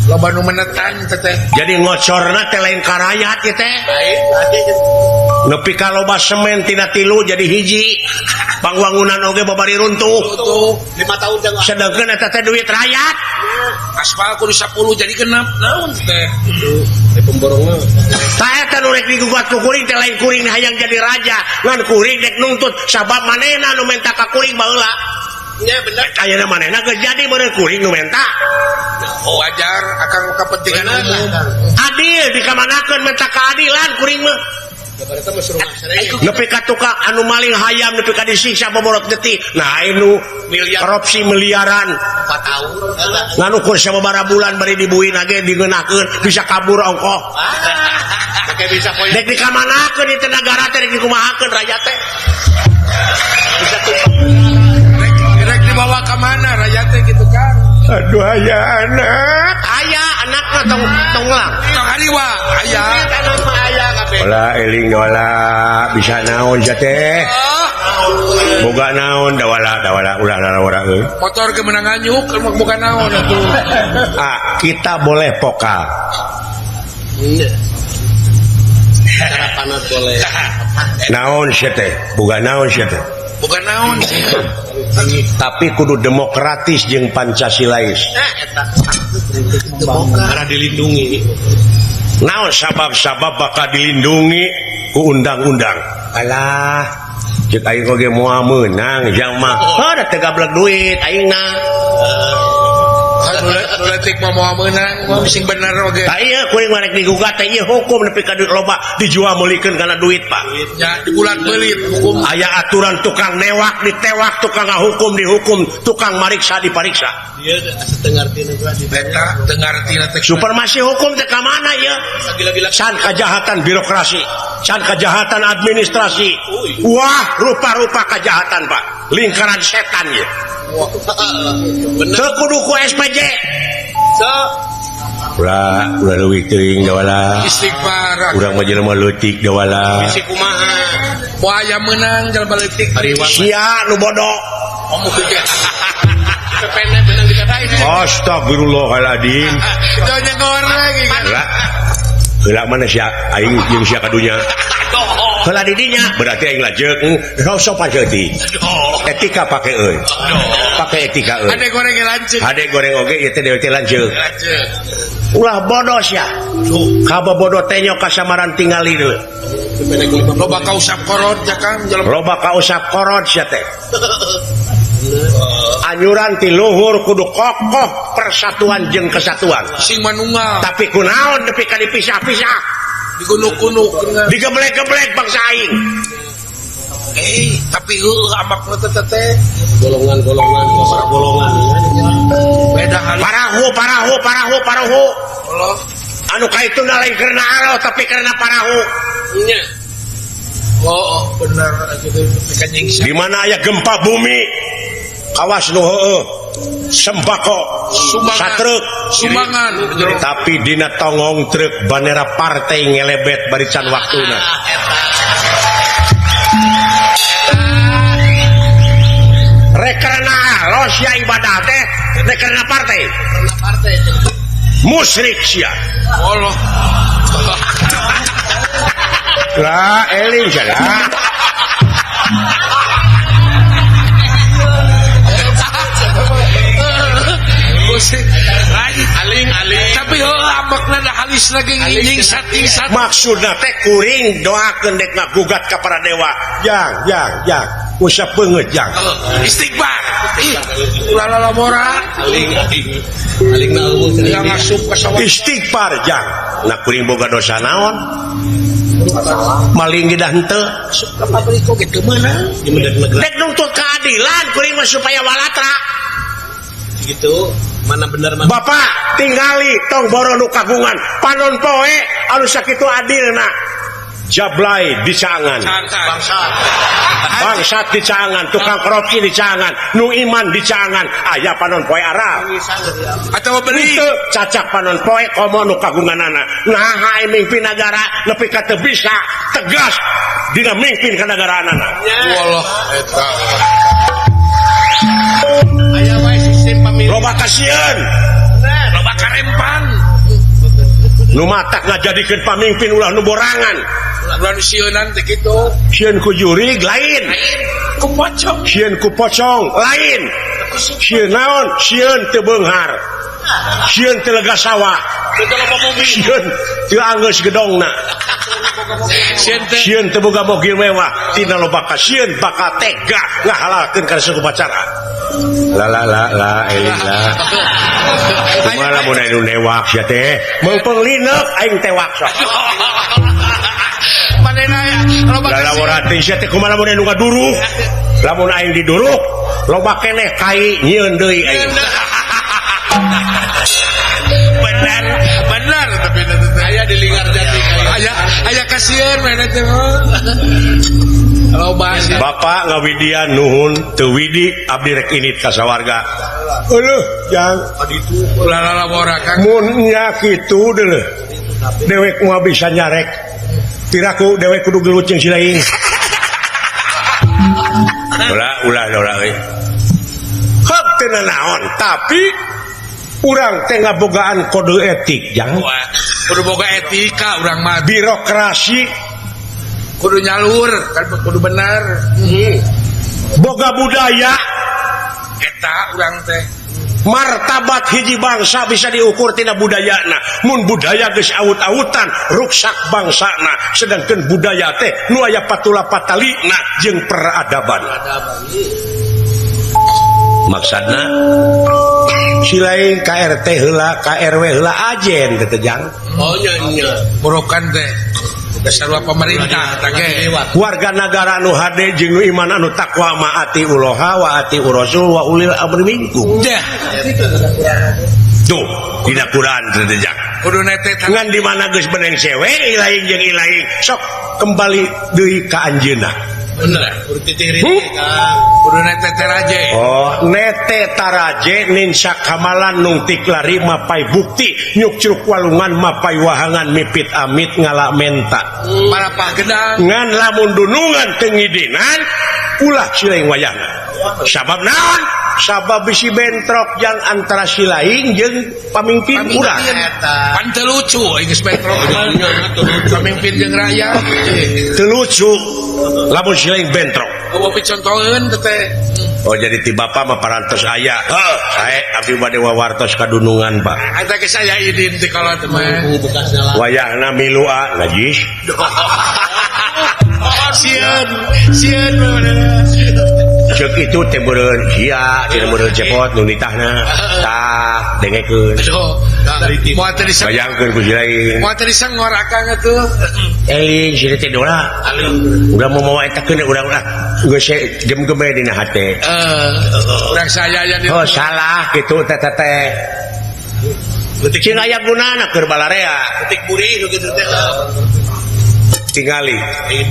loba nu menetan teh jadi ngocorna teh lain ka rakyat ieu teh nepi ka loba semen tina 3 jadi hiji pangwangunan oge babari runtuh 5 tahun jangan sedengkeun eta teh duit rakyat aspal kudu 10 jadi genep naon teh pemborongna tah eta nu rek digugat ku kuring teh lain kuring hayang jadi raja ngan kuring dek nuntut sabab manehna nu menta ka kuring baheula nya bener ayeuna manehna geus jadi meureun kuring nu menta wajar akan kepentingan umum adil dikamanakeun menta keadilan kuring mah nepi ka tukang anu maling hayam nepi ka disiksa boborot getih nah anu korupsi miliaran 4 tahun ngan ukur sababaraha bulan bari dibuin age digeunakeun bisa kabur ongkoh kayak bisa poin dek dikamanakeun di negara teh dek dikumahakeun rakyat teh bisa tuh rek dibawa ke mana rakyat teh gitu kan aduh aya anak mah tong lang tong hariwa aya anak mah aya kabeh wala eling wala bisa naon sia teh boga naon da wala ulah lara euy motor ke menang anyuk bukan naon atuh kita boleh pokal cara panas boleh naon sia teh boga naon sia teh bukan naon tapi kudu demokratis jeung Pancasilais eta karena dilindungi naon sabab-sabab bakal dilindungi ku undang-undang alah cek aing oge moal meunang jalma da teu gablek duit aingna nuletik mau menang mau bising bener oge tah ieu kuring marek digugat teh ieu hukum nepi ka loba dijual meulikeun kana duit Pak ya di bulan belit hukum aya aturan tukang newak ditewak tukang ngahukum dihukum tukang mariksa dipariksa dia setengartina gua di eta tengartina teh supermasi hukum teh ka mana ieu gila-gila can kejahatan birokrasi can kejahatan administrasi wah rupa-rupa kejahatan Pak lingkaran setan ya bener teu kudu ku SPJ so ulah leuwih teuing da wala istighfar urang mah jelema leutik da wala si kumaha poe aya menang jalan baletik hariwan sia nu bodoh omong ge pepene bener dikatain astagfirullahaladzim jangan ngor lagi kan heula mana sia aing jeung sia kadunya heula di dinya berarti aing lajeng sopan heuti etika pake euy pake etika euy Ade goreng lanceuk. ade goreng oge ieu teh dewe teh lanceuk ulah bodos ya kabobodo teh nya kasamaran tingali deui Loba ka usap korot ya Kang jelema. loba ka usap korot sia teh anyuran ti luhur kudu kokoh persatuan jeung kesatuan Sing manunggal tapi kunaon nepi ka dipisah-pisah digunuk-gunuk digeblek-geblek bangsa aing tapi amak teh golongan beda hal. parahu Allah anu kaituna lain karena aro tapi karena parahu nya oh benar gitu kan nyingsa. di mana aya gempa bumi kawas nu heueuh sembako satruk Sumbangan tapi dina tongong truk bandera partai ngelebet barican waktuna rekarna los ya ibadah teh rekarna partai musyrik sia Allah lah eling jalan aling tapi amakna da halis lagi nyingsat maksudna teh kuring doakeun dek ngagugat ka para dewa jang usap beungeut jang istighfar ulah mora aling na umum yang ngasup ka sawah istighfar jang na kuring boga dosa naon maling gedah henteu ka pabriko gitu mana di mendet negara dek nuntut keadilan kuring mah supaya walatra gitu mana benar mana bapak tingali tong boro nu kagungan panon poe anu sakitu adilna jablay di Caangan bangsat di Caangan tukang korupsi di Caangan nu iman di Caangan aya panon poe arah atau beri itu cacak panon poe komo nu kagunganana nah hai mimpin negara nepi ka teu bisa tegas dina mimpin ka negaraanana wallah eta aya wae sistem pemilu loba kasieun loba karempang nu matak ngajadikeun pamimpin ulah nu borangan ulah sieunan teh kitu sieun ku jurig lain ku pocong sieun ku pocong lain sieun naon sieun teu beunghar sieun teu lega sawah sieun teu anggeus gedongna sieun teh sieun teu boga mobil mewah tina loba ka sieun bakal tega ngahalalkeun kana suku pacara la eling lah kumaha lamun anu newak sia teh meupeng lineuk aing tewak sok manehna ya loba da laborati sia teh kumaha lamun anu ngaduruk lamun aing diduruk loba keneh kai nyieun deui aing benar tapi aya di lingkar jati aya kasieun mana teh loba bapak ngawidian nuhun teu widi abdi rek init ka sawarga eueuh jang ulah mora Kang mun nya kitu deuleuh dewek moal bisa nyarek piraku dewek kudu gelut jeung si lain ulah euy hak teu naon tapi urang teh ngabogaan kode etik jang kudu boga etika urang mah birokrasi kudu nyalur kan kudu benar boga budaya eta urang teh martabat hiji bangsa bisa diukur tina budayana mun budaya geus aut-autan ruksak bangsana sedangkan budaya teh nu aya patula patalina jeung peradaban maksudna silain KRT heula KRW heula ajen teh jang oh nya burokan teh sarua pemerintah tage warga negara anu hade jeung nu iman anu takwa maati uloha wa ati rasul wa ulil amri minkum dah tuh dina Quran teh jang kudu nete ngan di mana geus beneng sewe ilaing jeung ilaing sok kembali deui ka anjeunna bener kudu titir-titir Kang kudu nete teraje oh nete taraje nin sakamalan nung tiklari mapai bukti nyuk curug walungan mapai wahangan mipit amit ngala menta para pagedang ngan lamun dunungan tengidinan ulah cileung wayahna sabab naon sabab bisi bentrok yang antara si lain jeung pamimpin urang pan teu lucu geus bentrok pamimpin jeung rakyat teu lucu lamun si lain bentrok. mau picontoheun teh Oh jadi ti bapa mah parantos aya. Sae abdi bade wawartos kadunungan Pak. eta ge saya idin teh kalau teh mah Wayahna milua najis. sieun Ceuk itu teh beureun sia, tina beureun cepot nu nitahna. Tah dengekeun. mau teh disang Bayangkeun ku si lain. mau teh disangor akang atuh Eling si teh dola. Udah mau mawa eta keun urang ulah. Geus jem geme dina hate. urang saya aya di Oh salah gitu teh teh. Cing aya gunana keur balarea. Ketik buri nu kitu teh. Tingali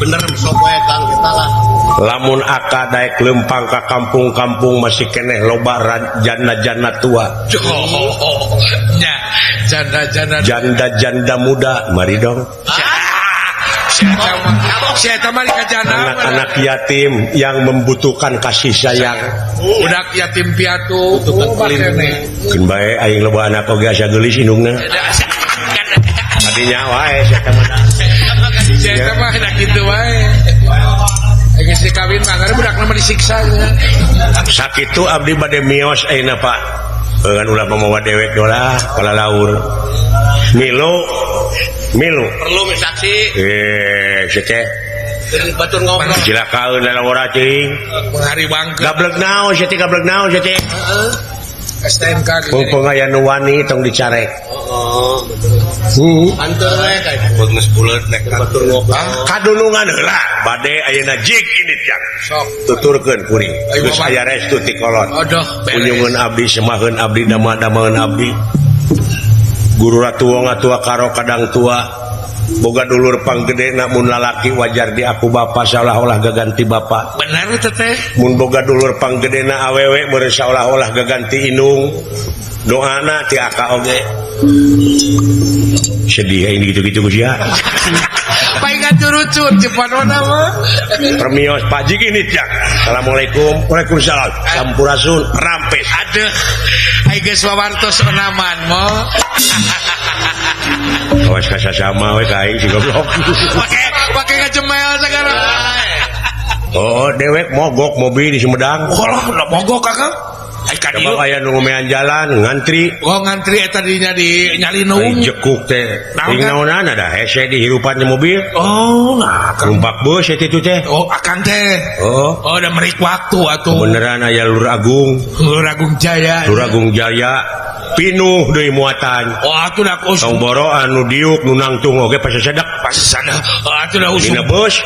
Bener sok we Kang kita lah. lamun aka daek lempang ka kampung-kampung masih keneh loba janda-janda tua. nya janda-janda Janda-janda muda mari dong. saya mah ka janda Anak-anak yatim yang membutuhkan kasih sayang. budak yatim piatu Keun bae aing loba anak oge asa geulis indungna. Adinya wae sia teh mah. saya mah da kitu wae geus dikawin mah karena budakna mah disiksa nya Sakitu abdi bade mios ayeuna Pak. Kan ulah mamawa dewek dolah pala laur. Milu Perlu saksi. Cece Batur ngobrol. cilakaeun lalawara cing. menghari bangke Gablek naon cece gablek naon cece. STNK Pung aya nu wani tong dicarek. Oh, antar we kayak geus bulet nek batur ngobrol. Kadunungan heula bade ayeuna jig ini jang. sok Tuturkeun kuring. Geus aya restu ti kolot. odoh Kunjungan abdi semaheun abdi dama-damaeun abdi. Guru ratuwa ngatua karo kadang tua. Boga dulur panggede mun lalaki wajar di aku bapa seolah-olah gaganti bapa. bener teh Mun boga dulur panggedena awewe meureun seolah-olah gaganti inung. Doana ti aka oge. Sedih ini gitu-gitu ku sia. paingan turucut cepanona mah Permios Pak Jig ini jak. Assalamualaikum. Waalaikumsalam. Sampurasun rampes. aduh ai geus wawartos onaman mo Awas kasasama we ka aing si goblok. pake ngajemel sekarang Oh, dewek mogok mobil di Sumedang. lah mogok kakak ai ka dieu Coba aya nu ngomean jalan ngantri. oh ngantri eta dinya di Ai nyalinung jekuk teh. Naon, Ting kan? naonana dah hese di hirupan di mobil. oh nah Numpak bus eta itu teh. oh akang teh Oh, oh udah merik waktu atuh beneran aya Lur Agung. Ragung Jaya Lur Agung Jaya pinuh deui muatan. oh atuh dah Tong boro anu diuk nu nangtung oge pas sedek pas sana oh atuh dah usum dina bus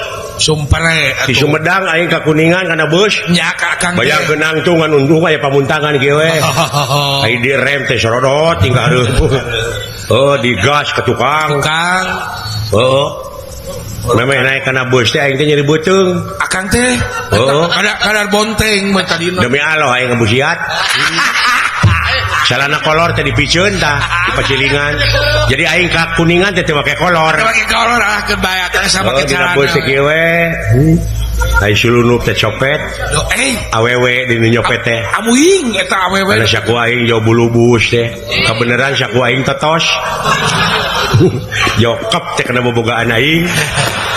sumpare di atuh Sumedang aing ka Kuningan kana bus. nya ka akang teh Bayang nangtung anu untung aya pamuntangan kieu we. Ai di rem teh sorodot tinggal reupuh. Oh, digas ke tukang. kang Oh. Memeh naik kana bus teh aing teh nyeri beuteung. akang teh Oh. kadar bonteng mah tadina Demi Allah aing ngebusiat. Salana kolor teh dipikeun tah di pacilingan. Jadi aing ka Kuningan teh teu make kolor. pakai kolor ah keun bae atuh sama Oh, dina kejaran bus teh kieu we. Ai sulunuk teh copet, awewe di nyopet teh. amuing eta awewe Karena syaku aing jauh bulu bus teh. Kebeneran syaku aing tetos. Jokep teh kena bobogaan aing.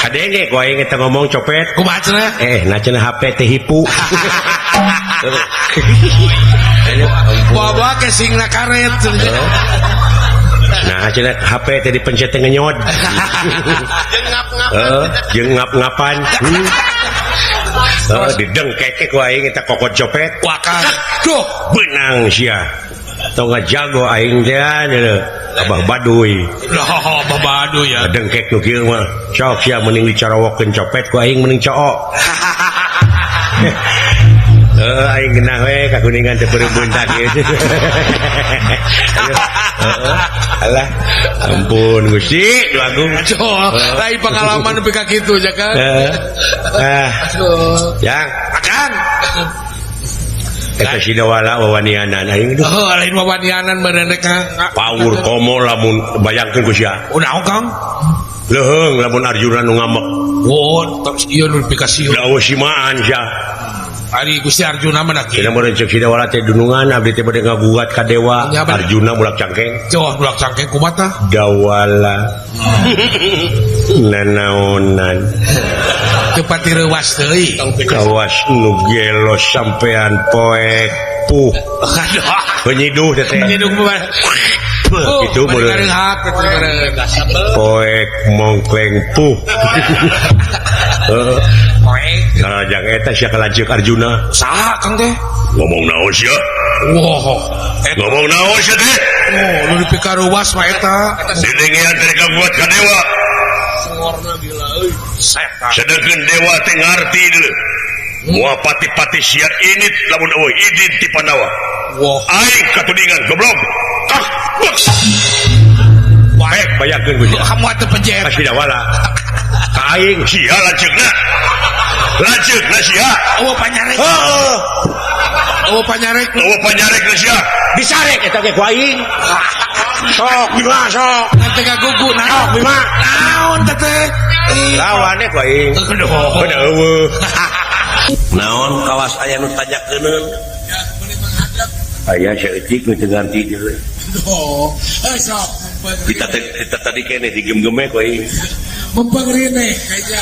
Kadenge ku aing eta ngomong copet. kumaha cenah Na cenah HP teh hipu. bawa ke singna karet Nah cenah HP teh dipencet teh ngenyod. Jeung ngap-ngapan. Didengkeke ku aing eta kokot copet. wakang duh Benang sia. Tong jago aing teh Abah Baduy. loh babadu ya Dengkek nu kieu mah. Sok sia mending dicarawokeun copet ku aing mending cook. Aing genah we ka Kuningan teh peureubeun tah kieu. Alah, ampun Gusti, Nu Agung. aduh lain pengalaman nepi ka kitu ya kan aduh Yang akang eta si dawala wawanianan aing duh. oh lain wawanianan berenek Paur komo lamun bayangkeun ku sia. unaon kang Leheng lamun Arjuna nu ngamek. Oh, terus ieu nu dikasih. Dawa simaan sia. Ari Gusti Arjuna mah nak. Cenah meureun cek Sidawala teh dunungan abdi teh bade ngagugat ka dewa. Nya, bener. Arjuna mulak cangkeng. Coh bulak cangkeng kumata. Dawala. Nanaonan. Teu pati reuwas deui. Kawas nu gelos sampean poek puh. Penyiduh teh. Nyidung mah. Itu meureun. Rehat kitu meureun. Poek mongkleng puh. Poek. Karajang eta sia kalajeng Arjuna. Saha Kang teh? Ngomong naon sia? Wah. Ngomong naon sia teh? Oh, nu dipikaruwas mah eta. Sedengean teh kabuat ka dewa. Sengorna gila euy. Setan. Sedangkan dewa teh ngarti deuleu. Moal pati-pati sia init lamun eueuh idin ti Pandawa. Wah. Aing katudingan goblok. Kah. Baik bayangkeun ku sia. Kamu atuh penjep. Ka Sidawala. Ka aing sia lanceukna. Lanceukna sia. Eueuh panyarek. Heeh. Eueuh panyarek. Eueuh panyarek sia. Disarek eta ge ku aing. Sok bima sok. Nanti gagugu naon Bima. naon teh. Lawane ku aing. Aduh. Bener eueuh. Naon kawas aya nu tajakeuneun? Aya saeutik nu teu ngarti deui. Oh, sok. Kita tadi kene digem-geme ku aing. Mempengrine kaja.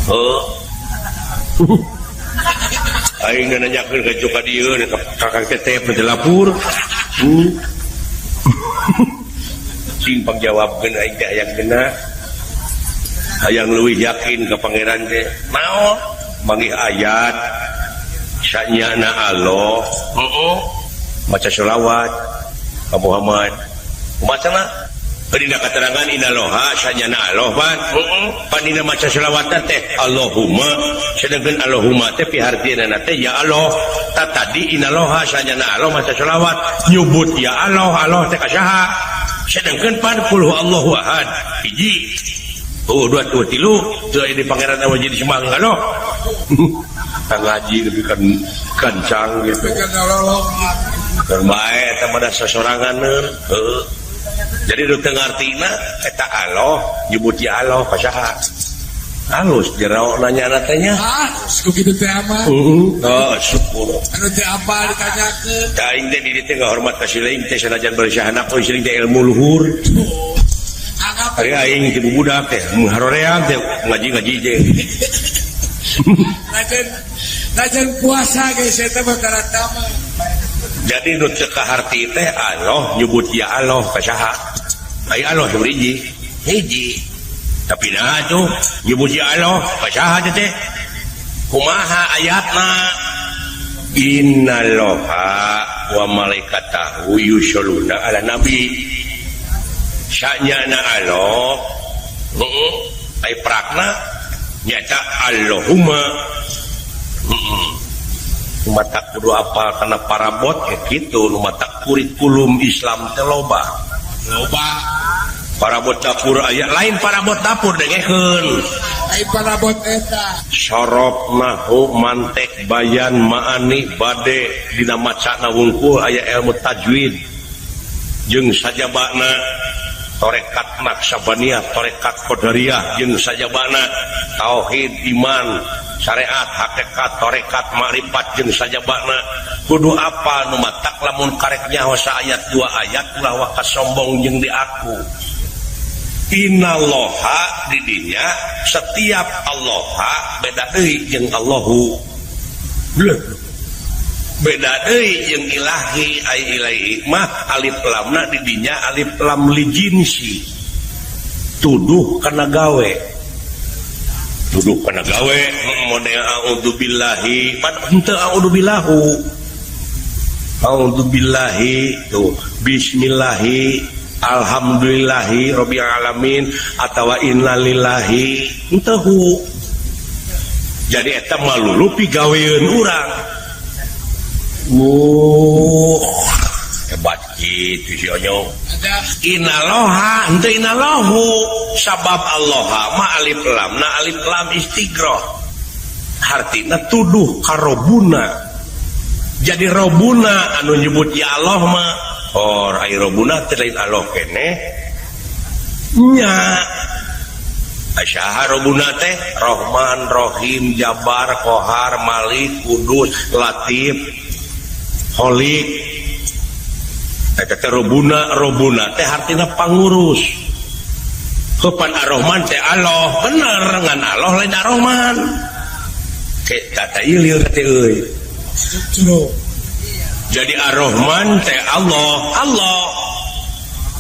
Oh. Aing nanyakeun ka joka dieu ka Kakang Tetep di lapur. Sing pangjawabkeun aing teh hayang geuna. Hayang leuwih yakin ka pangeran teh. Naon? Manggih ayat sanyana Allah. Heeh. Maca selawat ka Muhammad. Kumacana? Dina katerangan inaloha sanyana Allah pan. Heeh. Pan dina maca selawatan teh Allahumma. Sedangkan Allahumma teh pihartieuna teh ya Allah. Tadi inaloha sanyana Allah maca selawat nyebut ya Allah, Allah teh kasaha? Sedangkan pan qul huwallahu ahad. Hiji. Oh, 2 3 teu aya di pangeran aja di semang Allah. Kang ngaji lebih kencang gitu. Keur bae eta mah sasoranganeun. Heuh. Jadi nu teu ngartina eta Allah, nyebut ya Allah kasaha? Halus jero nanya teh nya. Ah, ku kitu teh mah. Oh, syukur. Anu teh apa ditanyakeun? Aing teh di dieu teh ngahormat ka sileing teh sanajan bersahana poe sileing teh ilmu luhur. Anggap Ari aing teh budak teh mengharoreang teh ngaji-ngaji teh. Najan puasa geus eta mah karata mah. Jadi nu teu kaharti teh Allah nyebut ya Allah kasaha? Ai Allah hiji. Tapi nah tuh nyebut ya Allah kasaha teh? Kumaha ayatna? Innallaha wa malaikatahu yusholluna ala nabi. Sanyana Allah. Ai prakna nyata Allahumma. Mata kudu apal karena parabot gitu mata kurikulum Islam teh loba parabot dapur aya lain parabot dapur dengekeun Ai parabot eta. sorop nahu mantek bayan maani bade dina macana wungkul aya ilmu tajwid jeung sajabana torekat naksabaniyah torekat qadariyah jeung sajabana tauhid iman syariat hakikat torekat makrifat jeung sajabana kudu apa nu matak lamun karek nyaho ayat 2 ayat ulah waka sombong jeung di aku. Innallaha di dinya setiap Allaha beda deui jeung Allahu. Beda deui jeung ilahi ai ilahi mah alif lamna di dinya alif lam li jinsi. Tuduh kana gawe. Duduk kana gawe model a'udzubillahi pan henteu a'udzubillahu tuh bismillahi alhamdulillahi rabbil alamin atawa innalillahi henteu jadi eta malulu pigaweun urang hebat kitu si Onyo. Inaloha henteu inalahu sabab Allah ma alif lam na alif lam istighroh hartina tuduh ka robuna jadi robuna anu nyebut ya Allah mah or ai robuna teh lain Allah kene nya Asyharobuna teh Rahman Rohim Jabar Kohar Malik Kudus Latif Holik Robuna teh artina pangurus kepan Ar-Rahman teh Allah bener ngan Allah lain Ar-Rahman kata ieu teh euy jadi Ar-Rahman teh Allah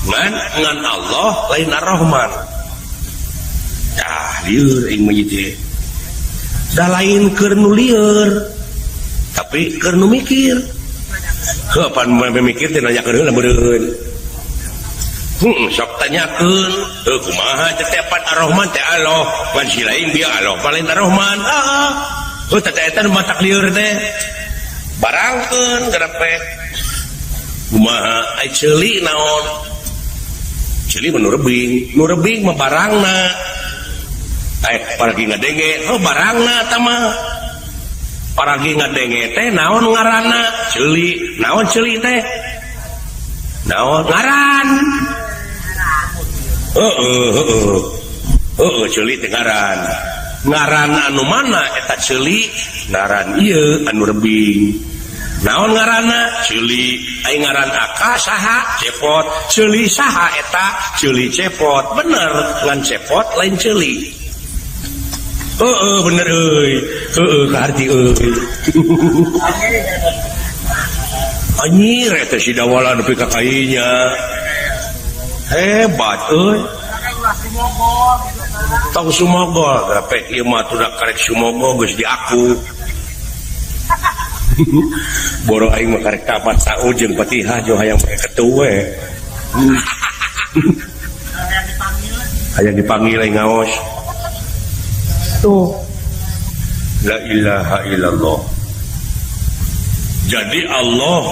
ngan Allah lain Ar-Rahman lieur aing mah teh da lain keur nu lieur tapi keur nu mikir kapan memikir teh nanyakeun heula beureun sok tanyakeun kumaha teh Ar-Rahman teh Allah ngan si lain dia Allah lain Ar-Rahman teh eta nu matak lieur teh barangkeun garepe kumaha ai ceuli naon ceuli nu rebing mah barangna paragi ngadenge barangna tama paragi ngadenge teh naon ngaranna ceuli naon ceuli teh naon ngaran ceuli teh ngaran anu mana eta ceuli ngaran ieu anu rebing naon ngaranna ceuli ai ngaran aka saha cepot ceuli saha eta ceuli cepot bener ngan cepot lain ceuli bener euy kaharti euy anjir eta si dawala nepi ka kainya hebat euy tong sumogol grape ieu mah tudak karek sumogol geus di aku boro aing mah karek tapat saujeng Fatihah jo hayang make ketu we hayang dipanggil aing ngaos tuh la ilaha illallah jadi Allah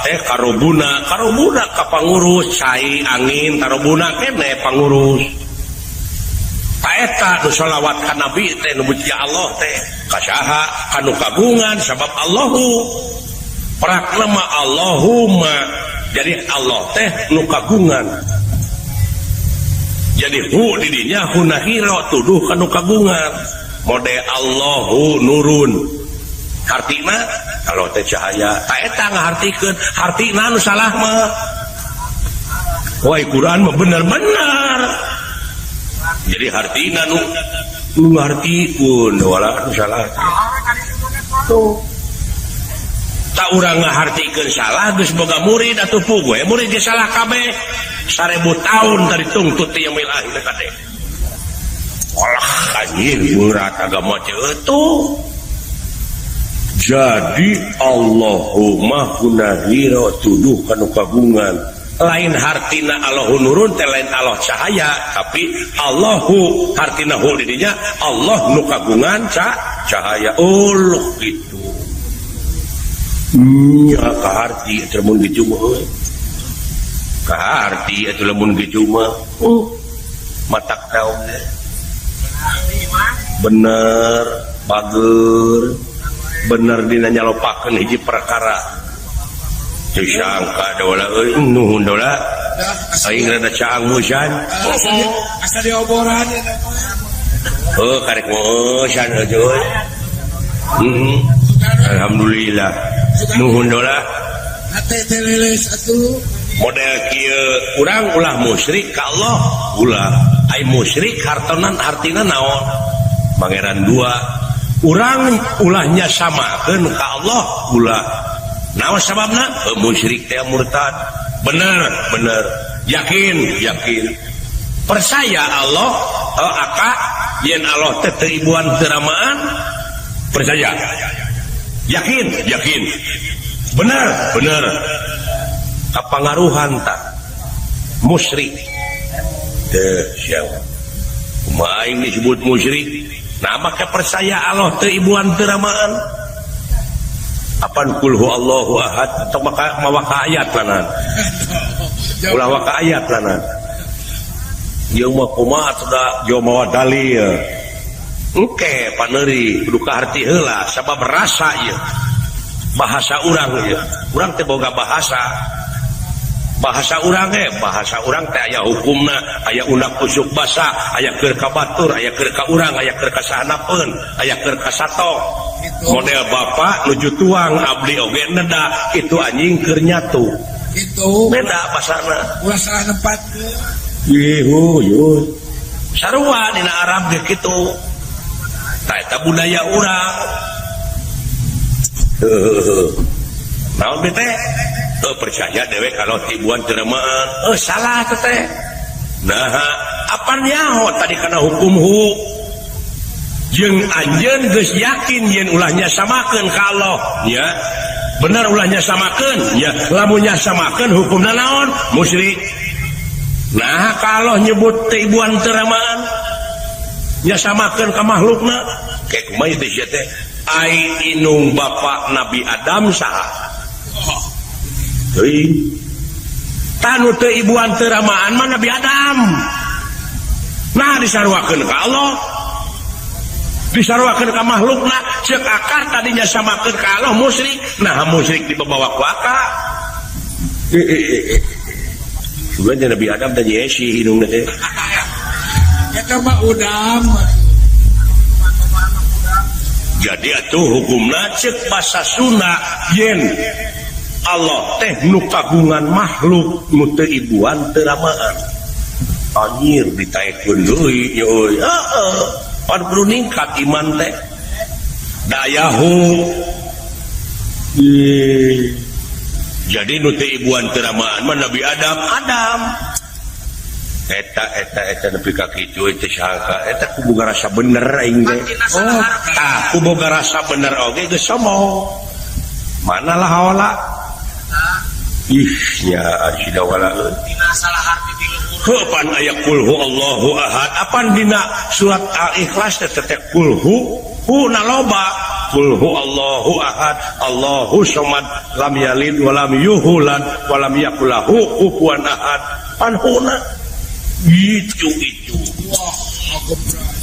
teh karobuna ka pangurus cai angin karobuna kene pangurus taeta nu sholawat ka nabi teh nu muji Allah teh kasaha kanu kagungan sabab Allahu prakna mah Allahumma jadi Allah teh nu kagungan jadi hu didinya hunahiro tuduh kanu kagungan mode Allahu nurun hartina kalau teh cahaya tak eta ngahartikeun hartina nu salah mah wai Quran mah bener-bener jadi hartina nu ngartikeun wala nu salah tuh tak urang ngahartikeun salah geus boga murid atuh pugue murid ge salah kabeh 1000 tahun dari tungtut yang milahi dekade olah anjir berat agama itu jadi Allahumma hunahira tuduh kanu kagungan lain hartina Allahu nurun teh lain Allah cahaya tapi Allahu hartina hu didinya Allah nu kagungan cahaya uluh gitu ya kaharti termun gitu mah kaharti atuh lamun gitu mah matak tahu bener bager bener dina nyalopakeun hiji perkara teu sangka da wala euy nuhun da wala aing rada caang musan asa dioboran karek musan euy alhamdulillah nuhun da wala hate teh leles atuh model kieu urang ulah musyrik ka Allah ulah ai musyrik hartonan artina naon pangeran dua urang ulahnya samakeun ka Allah ulah naon sababna musyrik teh murtad bener yakin percaya Allah aka yen Allah teh teu ibuan teu ramaan percaya yakin bener kapangaruhan tak musyrik teh siapa main disebut musyrik nah maka percaya Allah teu ibuan teu ramaan apan kulhu Allahu ahad atau maka mawaka ayat lanan ulah waka ayat lanan ieu mah kumaha sudah jauh mawa dalil engke paneuri kudu kaharti heula sabab rasa ieu bahasa urang ieu urang teh boga bahasa bahasa urang teh aya hukumna, aya undang kusuk basa, aya keur ka batur, aya keur ka urang, aya keur ka sahanapeun, aya keur ka satok. Model bapak nuju tuang abdi oge neda itu anjing keur nyatu. Itu Beda basana. ulah salah tempat. Yuh. Sarua dina Arab ge kitu. Tah eta budaya urang. Naon teh? Percaya dewe kalau tibuan teramaan salah teh. Nah apa nyaho tadi karena hukum jeung anjeun geus yakin yen ulahnya samakeun ka Allah ya benar ulahnya samakeun ya lamunnya samakeun hukumna naon musyrik. Nah kalau nyebut tibuan teramaan nya samakeun ka makhlukna kayak kumaha teh ai inung bapak Nabi Adam saha tanu teu ibuan teu ramaan mah Nabi Adam. Nah disarwakeun ka Allah, disarwakeun ka makhlukna, ceuk akar tadinya samakeun ka Allah musyrik. Nah musyrik dibawa ku akal. Sebenarnya Nabi Adam teh Yesi hidungna teh. Ya mah udam. Jadi atuh hukumna ceuk basa Sunda yen Allah teh nu kagungan makhluk nu teu ibuan teu ramaan. Anjir ditaekeun deui nya euy. Pan kudu ningkat iman teh. Dayahu. Jadi nu teu ibuan teu ramaan mah Nabi Adam. Eta nepi ka kitu teh sangka eta kuboga rasa bener aing teh. Oh, tah kuboga rasa bener oge geus sombong. Manalah haula. Nya asida wala Dina salah harti di luhur. Kapan aya kulhu Allahu ahad apan dina surat Al-Ikhlas teh kulhu na loba kulhu Allahu ahad Allahu samad lam yalid wa lam yulad wa lam yakul lahu kufuwan ahad pan huna itu Wah, aku berani.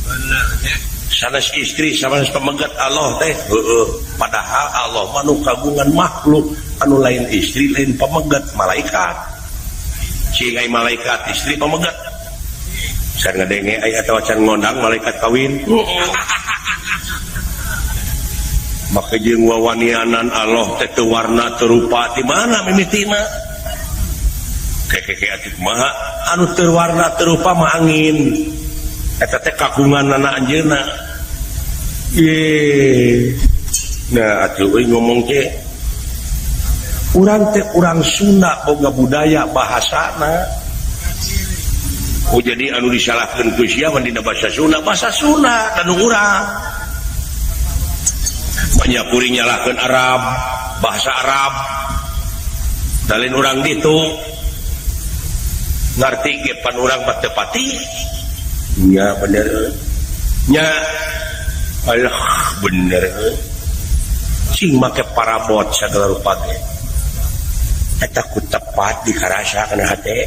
Bener ya. sanes istri sanes pemegat Allah teh padahal Allah manu kagungan makhluk anu lain istri lain pemegat malaikat cing ai malaikat istri pemegat can ngadenge ai atawa can ngondang malaikat kawin maka jeung wawanianan Allah teh teu warna teu rupa di mana mimitina keke atuh kumaha anu teu warna teu rupa mah angin eta teh kagunganna anjeunna. Nah atuh euy ngomong teh urang teh urang Sunda boga budaya bahasana. Oh jadi anu disalahkeun ku sia mah dina bahasa Sunda dan urang. Banyak kuring nyalahkeun Arab, bahasa Arab. Dalin urang ditu ngarti ge pan urang mah teu pati. Nya bener. Nya alah bener. Cing make parabot sagala rupa ge. Eta ku tepat dikarasa kana hate.